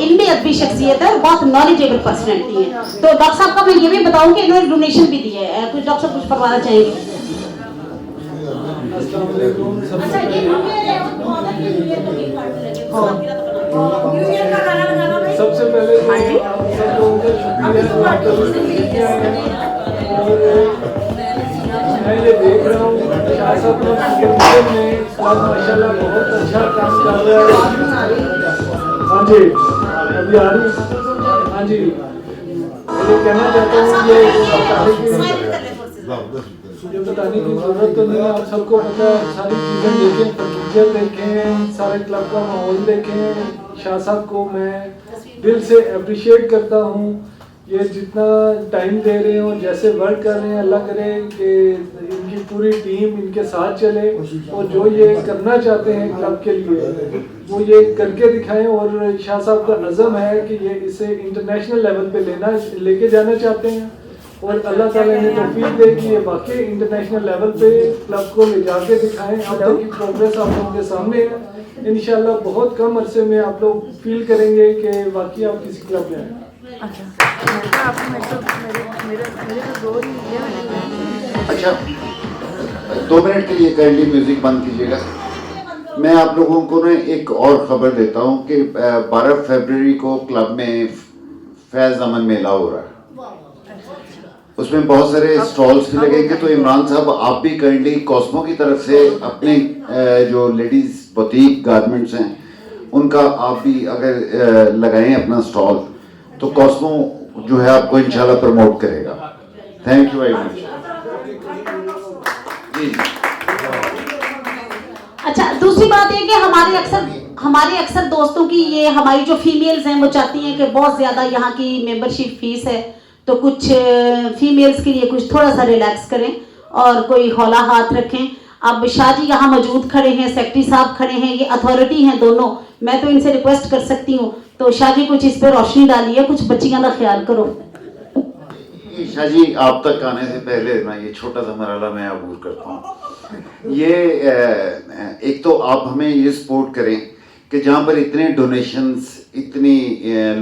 इनमें अदबी शख्सियत है और बहुत नॉलेजेबल पर्सनैलिटी है। तो डॉक्टर साहब का मैं ये भी बताऊं कि इन्होंने डोनेशन भी दी है। कुछ डॉक्टर साहब कुछ फरमाना चाहेंगे?
सबसे पहले सब लोगों का शुक्रिया मैं ये देख रहा हूँ शाह साहब में माशाल्लाह बहुत अच्छा काम कर रहा है। हाँ जी अभी आ रही, हाँ जी मैं ये कहना चाहता हूँ ये बताने की जरूरत तो नहीं है, आप सबको पता है। सारी चीज़ें देखें, प्रोसीजर देखें, सारे क्लब का माहौल देखें। शाह साहब को मैं दिल से अप्रिशिएट करता हूँ, ये जितना टाइम दे रहे हो, जैसे वर्क कर रहे हैं, अल्लाह करे कि इनकी पूरी टीम इनके साथ चले और जो ये करना चाहते हैं क्लब के लिए वो ये करके दिखाएं। और शाह साहब का अज़म है कि ये इसे इंटरनेशनल लेवल पे लेके जाना चाहते हैं और अल्लाह ताला ने तौफीक दे कि ये वाकई इंटरनेशनल लेवल पे क्लब को ले जाके दिखाएं। अब तक की प्रोग्रेस आप लोगों के सामने है, इंशाल्लाह बहुत कम अरसे में आप लोग फील करेंगे कि वाकई आप किसी क्लब में हैं।
अच्छा 2 मिनट के लिए काइंडली म्यूजिक बंद कीजिएगा। मैं आप लोगों को ना एक और खबर देता हूँ कि 12 फरवरी को क्लब में फैज़ अमन मेला हो रहा है, उसमें बहुत सारे स्टॉल्स भी लगेंगे। तो इमरान साहब आप भी काइंडली कॉस्मो की तरफ से अपने जो लेडीज बुटीक गारमेंट्स हैं उनका आप भी अगर लगाएं अपना स्टॉल तो कॉस्मो जो है आपको इंशाल्लाह प्रमोट करेगा। Thank you very much.
अच्छा दूसरी बात है कि हमारे अक्सर दोस्तों की ये हमारी जो फीमेल्स हैं वो चाहती हैं कि बहुत ज़्यादा यहाँ की मेंबरशिप फीस है, तो कुछ फीमेल्स के लिए कुछ थोड़ा सा रिलैक्स करें और कोई हौला हाथ रखें। अब शाजी यहाँ मौजूद खड़े हैं, सेक्रेटरी साहब खड़े हैं, ये अथॉरिटी हैं दोनों, मैं तो इनसे रिक्वेस्ट कर सकती हूँ तो शाजी कुछ इस पर रोशनी डालिए, कुछ बच्चियाँ का ख्याल करो।
शाजी आप तक आने से पहले ना ये छोटा सा मरहला मैं अबूर करता हूँ। ये एक तो आप हमें ये सपोर्ट करें कि जहाँ पर इतने डोनेशंस इतनी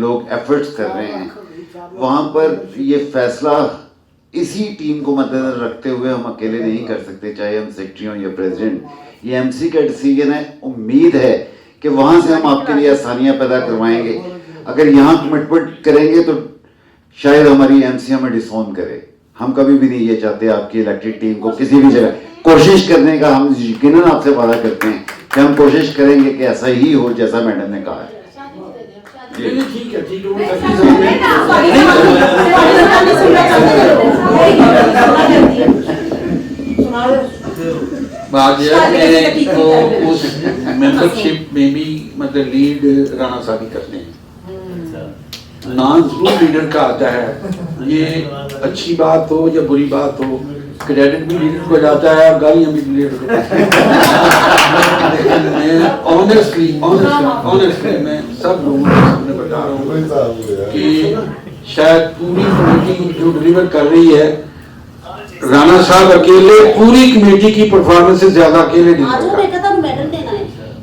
लोग एफर्ट्स कर रहे हैं वहाँ पर ये फैसला इसी टीम को मद्देनजर रखते हुए हम अकेले नहीं कर सकते, चाहे हम सेक्रेटरी हों या प्रेसिडेंट। ये एमसी का डिसीजन है। उम्मीद है कि वहाँ से हम आपके लिए आसानियाँ पैदा करवाएंगे। अगर यहाँ कमिटमेंट करेंगे तो शायद हमारी एमसी हमें डिसोन करे। हम कभी भी नहीं ये चाहते आपकी इलेक्टेड टीम को किसी भी जगह कोशिश करने का। हम यकीनन आपसे वादा करते हैं कि हम कोशिश करेंगे कि ऐसा ही हो जैसा मैडम ने कहा है।
ठीक है बात यह है कि वो उस मेंबरशिप में भी मतलब लीड राणा साहब ही करते हैं, नाम जरूर लीडर का आता है। ये अच्छी बात हो या बुरी बात हो, क्रेडिट भी लीडर को जाता है और गालियां भी लीडर को जाती है। मैं ऑनेस्टली मैं सब लोगों के सामने बता रहा हूँ कि शायद पूरी कमेटी जो डिलीवर कर रही है, राणा साहब अकेले पूरी कमेटी की परफॉर्मेंस से ज्यादा अकेले नहीं,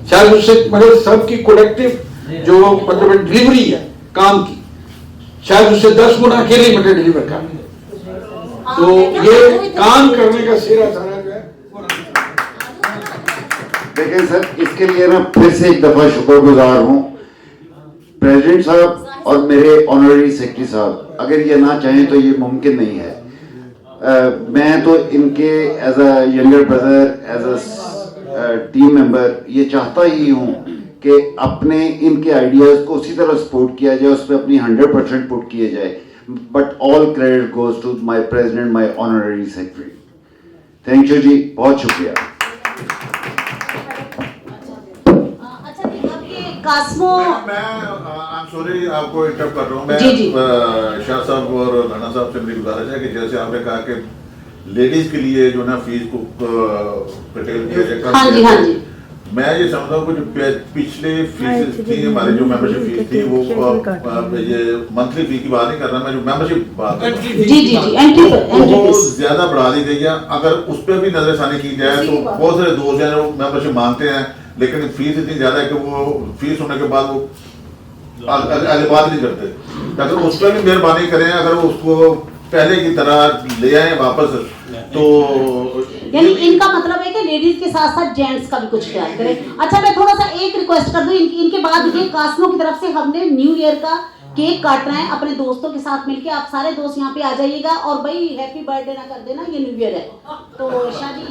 शायद उससे मतलब सबकी कलेक्टिव जो मतलब डिलीवरी है काम की, शायद उससे 10 गुना अकेले मतलब डिलीवर कर। तो ये काम करने का सिरा सारा
देखिए सर, इसके लिए ना फिर से एक दफा शुक्रगुजार हूँ प्रेसिडेंट साहब और मेरे ऑनररी सेक्रेटरी साहब। अगर ये ना चाहें तो ये मुमकिन नहीं है। मैं तो इनके as a younger brother, as a team member ये चाहता ही हूँ कि अपने इनके आइडियाज़ को उसी तरह सपोर्ट किया जाए, उस पर अपनी 100% पुट किए जाए। But all credit goes to my president, my honorary secretary. Thank you जी, बहुत शुक्रिया।
कास्मो
I'm sorry, आपको इंटरप्ट कर रहा हूँ मैं।
जी जी।
शाह साहब और राणा साहब से मेरी गुजारिश है कि जैसे आपने कहा कि लेडीज के लिए जो ना फीस को कटेल किया जाए।
हाँ जी, हाँ जी।
मैं ये समझता हूँ कि जो पिछले फीस थी हमारी, जो मेंबरशिप फीस थी वो ये मंथली फी की बात नहीं कर रहा मैं, जो मेंबरशिप बात वो ज्यादा बढ़ा दी गई है। अगर उस पर भी नजरसानी की जाए तो बहुत सारे दोस्त हैं जो मेंबरशिप मांगते हैं, लेकिन फीस इतनी ज्यादा है कि वो फीस होने के बाद वो आगे बात नहीं करते। अगर उस पर भी मेहरबानी करें, अगर उसको पहले की तरह ले आए वापस, तो
यानी इनका मतलब है कि लेडीज के साथ साथ जेंट्स का भी कुछ ख्याल करें। अच्छा, मैं थोड़ा सा एक रिक्वेस्ट कर दूं इनके बाद ये कास्मो की तरफ से हमने न्यू ईयर का केक काटना है अपने दोस्तों के साथ मिलके। आप सारे दोस्त यहाँ पे आ जाइएगा और भाई हैप्पी बर्थडे ना कर देना, ये न्यू ईयर है। तो शादी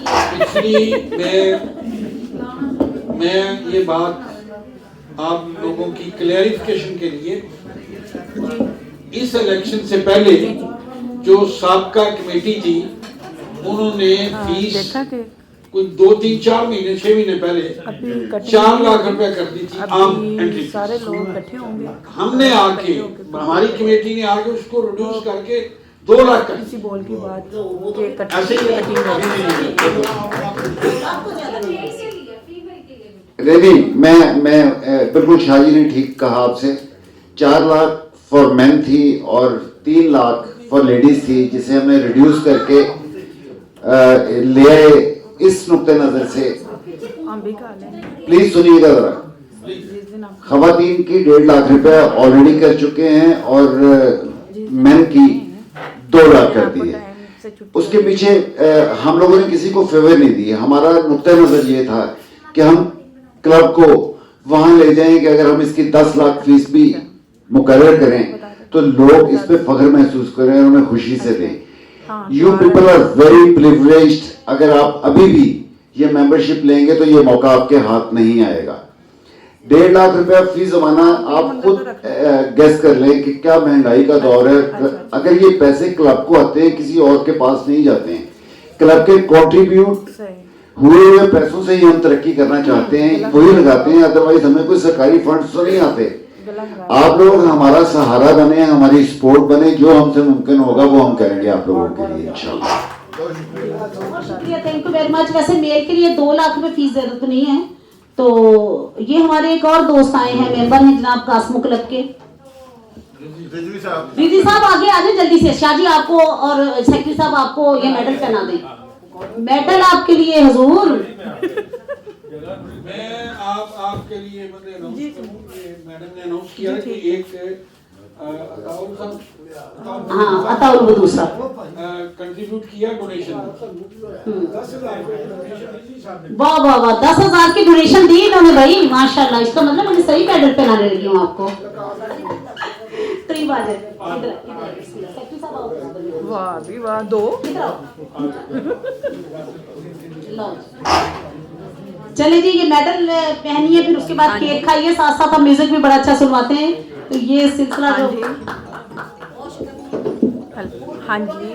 मैं ये बात आप लोगों की क्लैरिफिकेशन के लिए, इस इलेक्शन से पहले जो साबका कमेटी थी उन्होंने फीस कोई 2, 3, 4 महीने 6 महीने पहले 4 लाख रुपए कर दी थी आम एंट्री।
सारे लोग इकट्ठे होंगे।
हमने आके, हमारी कमेटी ने आके उसको रिड्यूस करके 2 लाख कर
किसी बोल की बात के
ऐसे
नहीं, मैं बिल्कुल शाहजी ने ठीक कहा आपसे। 4 लाख फॉर मेन थी और 3 लाख फॉर लेडीज थी, जिसे हमने रिड्यूस करके ले आए। इस नुक्ते नजर से प्लीज सुनिएगा जरा, खवातीन की 1.5 लाख रुपए ऑलरेडी कर चुके हैं और मेन की 2 लाख कर दी है। उसके पीछे हम लोगों ने किसी को फेवर नहीं दी। हमारा नुक्ता नजर ये था कि हम क्लब को वहां ले जाएं कि अगर हम इसकी 10 लाख फीस भी मुकर्रर करें तो लोग इस पे फख्र महसूस करें और हमें खुशी से दें। You people are very privileged. अगर आप अभी भी ये मेंबरशिप लेंगे तो ये मौका आपके हाथ नहीं आएगा। 1.5 लाख रुपया फीस जमाना, आप खुद गेस कर लें कि क्या महंगाई का दौर है। अगर ये पैसे क्लब को आते हैं, किसी और के पास नहीं जाते हैं। क्लब के कॉन्ट्रीब्यूट हुए हुए पैसों से ही हम तरक्की करना चाहते हैं, वही लगाते हैं। अदरवाइज हमें कोई सरकारी फंड्स तो नहीं आते। आप लोग हमारा सहारा बने, हमारी सपोर्ट बने। जो हमसे मुमकिन होगा वो हम करेंगे आप लोगों के लिए इंशाल्लाह।
शुक्रिया, थैंक यू वेरी मच। वैसे मेल के लिए 2 लाख रुपए फीस जरूरत नहीं है। तो ये हमारे एक और दोस्त आए हैं, मेंबर हैं जनाब कास्मो क्लब के। रिजवी साहब आगे आ जाए जल्दी से। शाहजी आपको और सेक्रेटरी साहब आपको ये मेडल पहना दें। मेडल आपके लिए हुजूर।
मैं आपके लिए मैडम ने अनाउंस किया कि एक
अताउल बदूर साहब
कंट्रीब्यूट किया डोनेशन।
वाह वाह वाह, 10,000 की डोनेशन दी इन्होंने भाई, माशाल्लाह। इसका मतलब मैंने सही मेडल पहनाने लगी हूँ आपको। करीब आ जाए,
वाह भी वाह, 2
चले जी, ये मेडल पहनिए, फिर उसके बाद केक खाइए, साथ साथ हम म्यूजिक भी बड़ा अच्छा सुनवाते हैं। तो ये सिलसिला जो
हाँ जी,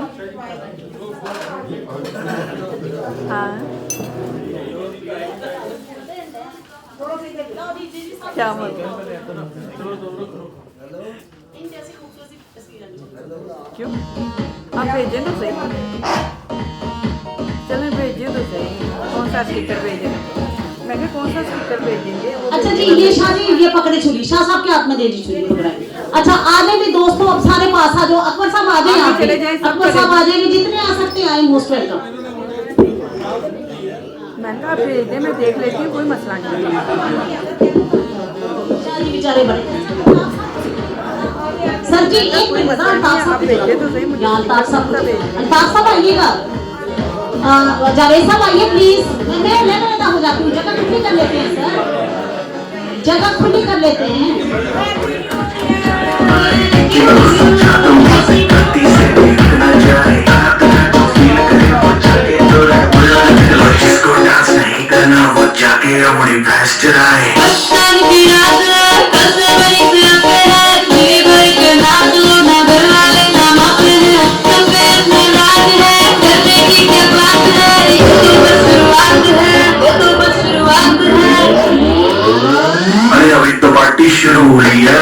हाँ क्या क्यों आप भेजें तो सही, चलें भेजिए तो सही। कौन सा स्टिकर भेजें? मैं क्या कौन सा स्टिकर भेजेंगे?
अच्छा जी, ये शाह जी ये पकड़े छुरी, शाह साहब के हाथ में दे दी छुरी पकड़ाई। अच्छा आगे भी दोस्तों, अब सारे पास आ जाओ। अकबर साहब आ जाए, आप चले जाए। अकबर साहब आ जाएंगे, जितने आ सकते हैं आए, मोस्ट वेलकम।
मैंने कहा भेज दे, मैं देख लेती हूँ, कोई मसला नहीं।
शाह जी बेचारे बड़े। सर जी एक मिनट, अल्ताफ साहब आइएगा। जावेद साहब आइए प्लीज। मैं हो जाती हूँ, जगह खुली कर लेते हैं सर, जगह खुली कर लेते हैं।
जिसको डांस नहीं करना वो जाके अपनी भैंस चराए। अरे अभी तो पार्टी शुरू हुई है।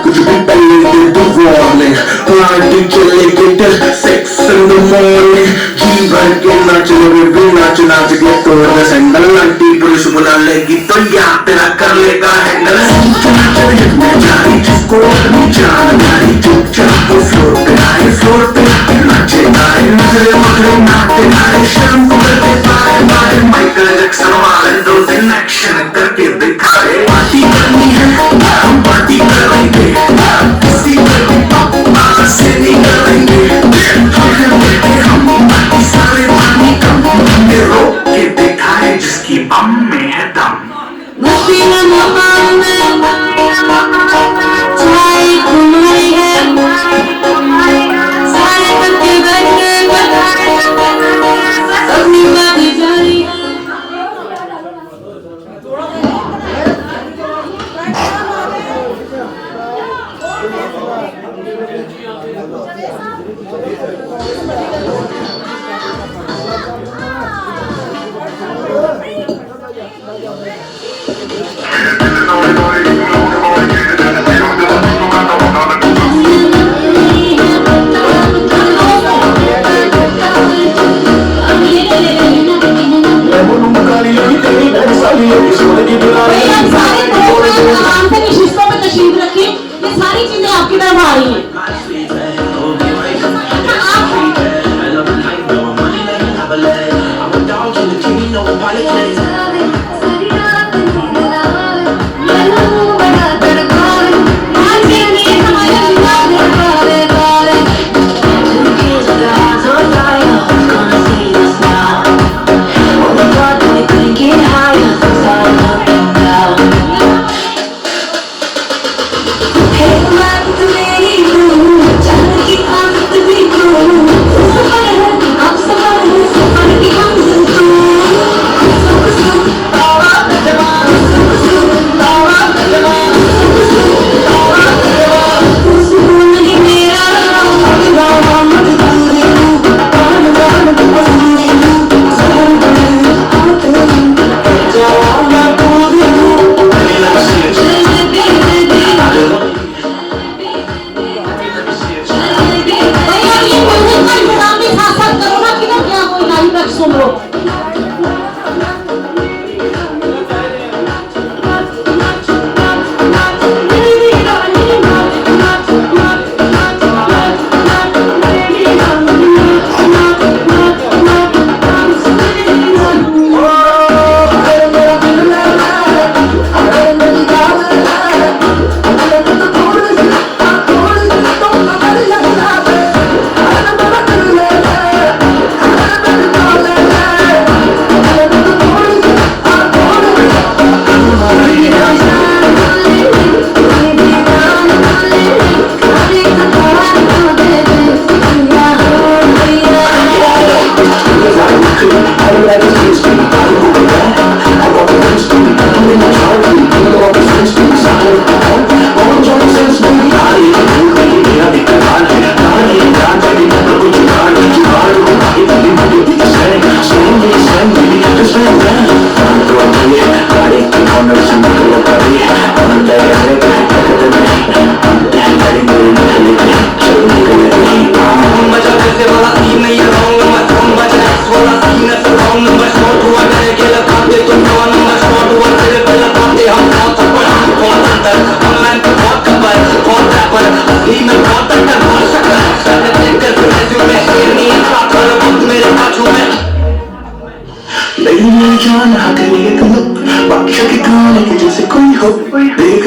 कुछ भी पहले दे दो वार्निंग, पार्टी चलेगी till 6 in the morning। जी भर के नाच लोगे भी नाच नाच के तोड़ सैंडल, आंटी पुलिस बुला लेगी तो यार तेरा कर लेगा हैंडल। जारी जिसको अपनी जान मारी, चुपचाप वो फ्लोर पे आए, फ्लोर पे नाचे गाए, नजरे मगरे नाचे गाए, शर्म को करते बारे बारे, माइकल जैक्सन वाले 2 दिन एक्शन करके दिखाए। पार्टी करनी है हम पार्टी करेंगे, किसी पर भी पापा से नहीं करेंगे। हम बाकी सारे पानी कम में रोक के दिखाए, जिसकी बम में है दम।
सारी चीजें आपकी तरफ आ रही हैं।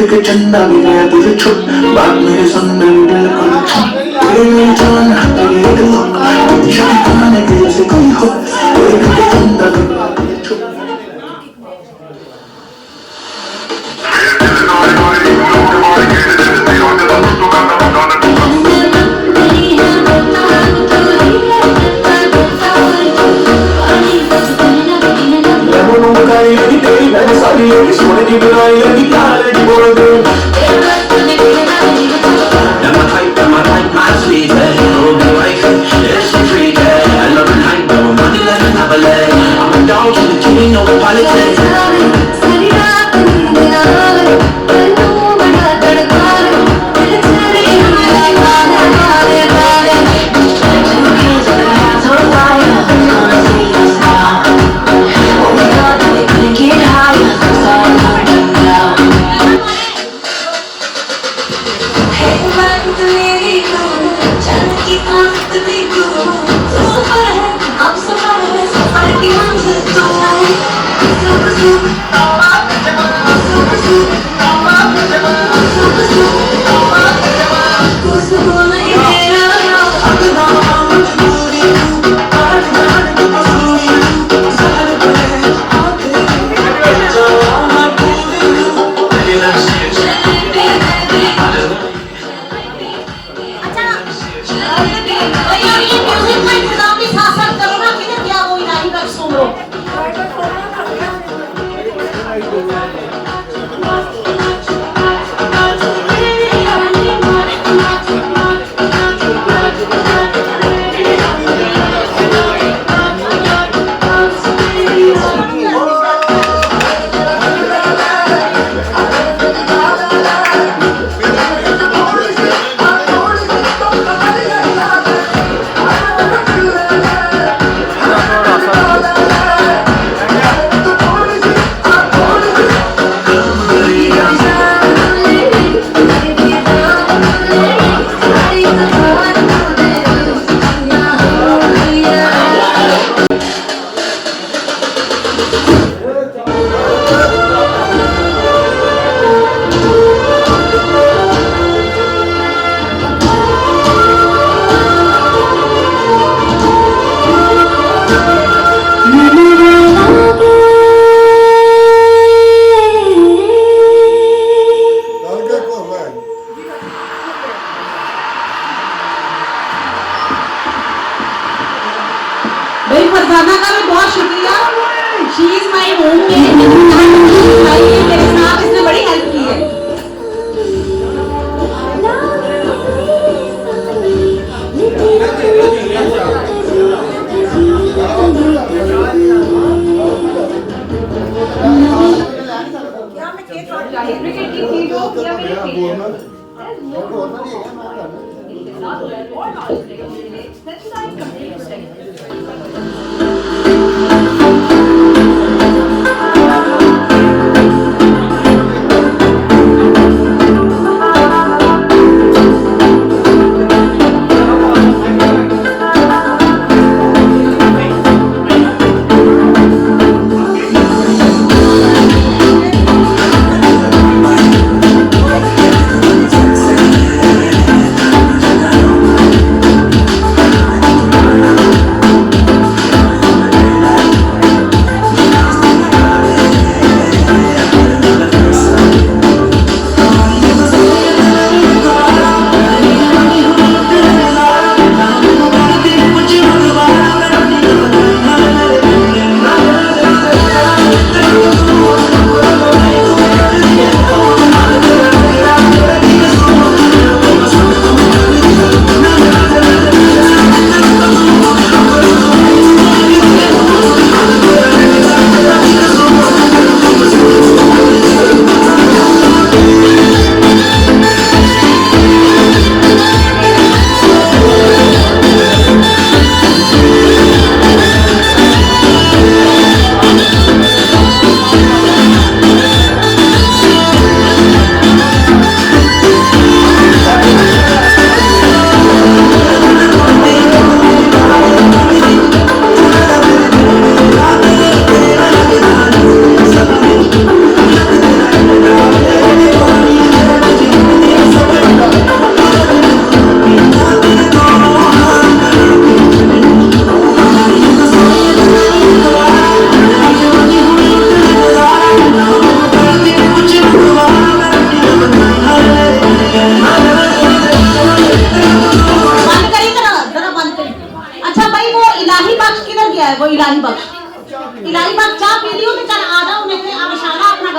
के चंदा भी गया तुझे छुप बात मेरे सुन मेरी दिल को तेरी जान तेरी एक लुक शैतान के जैसे कोई हो के चंदा भी गया तुझे छुप मैंने सारी लगी सोने की बनाई लगी प्यार की बोल दे my sweet oh my wife it's a treat I love the night but my money let me have a leg I'm a dog to the king no politics
भाई फरजाना का भी बहुत शुक्रिया शी इज माई होम मेरे साथ इसने बड़ी help की है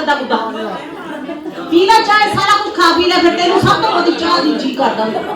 सकता बुढ़ा पीना चाहे सारा कुछ खा पी ले फिर तेन सब तो वधी चाह दी जी करदा हुंदा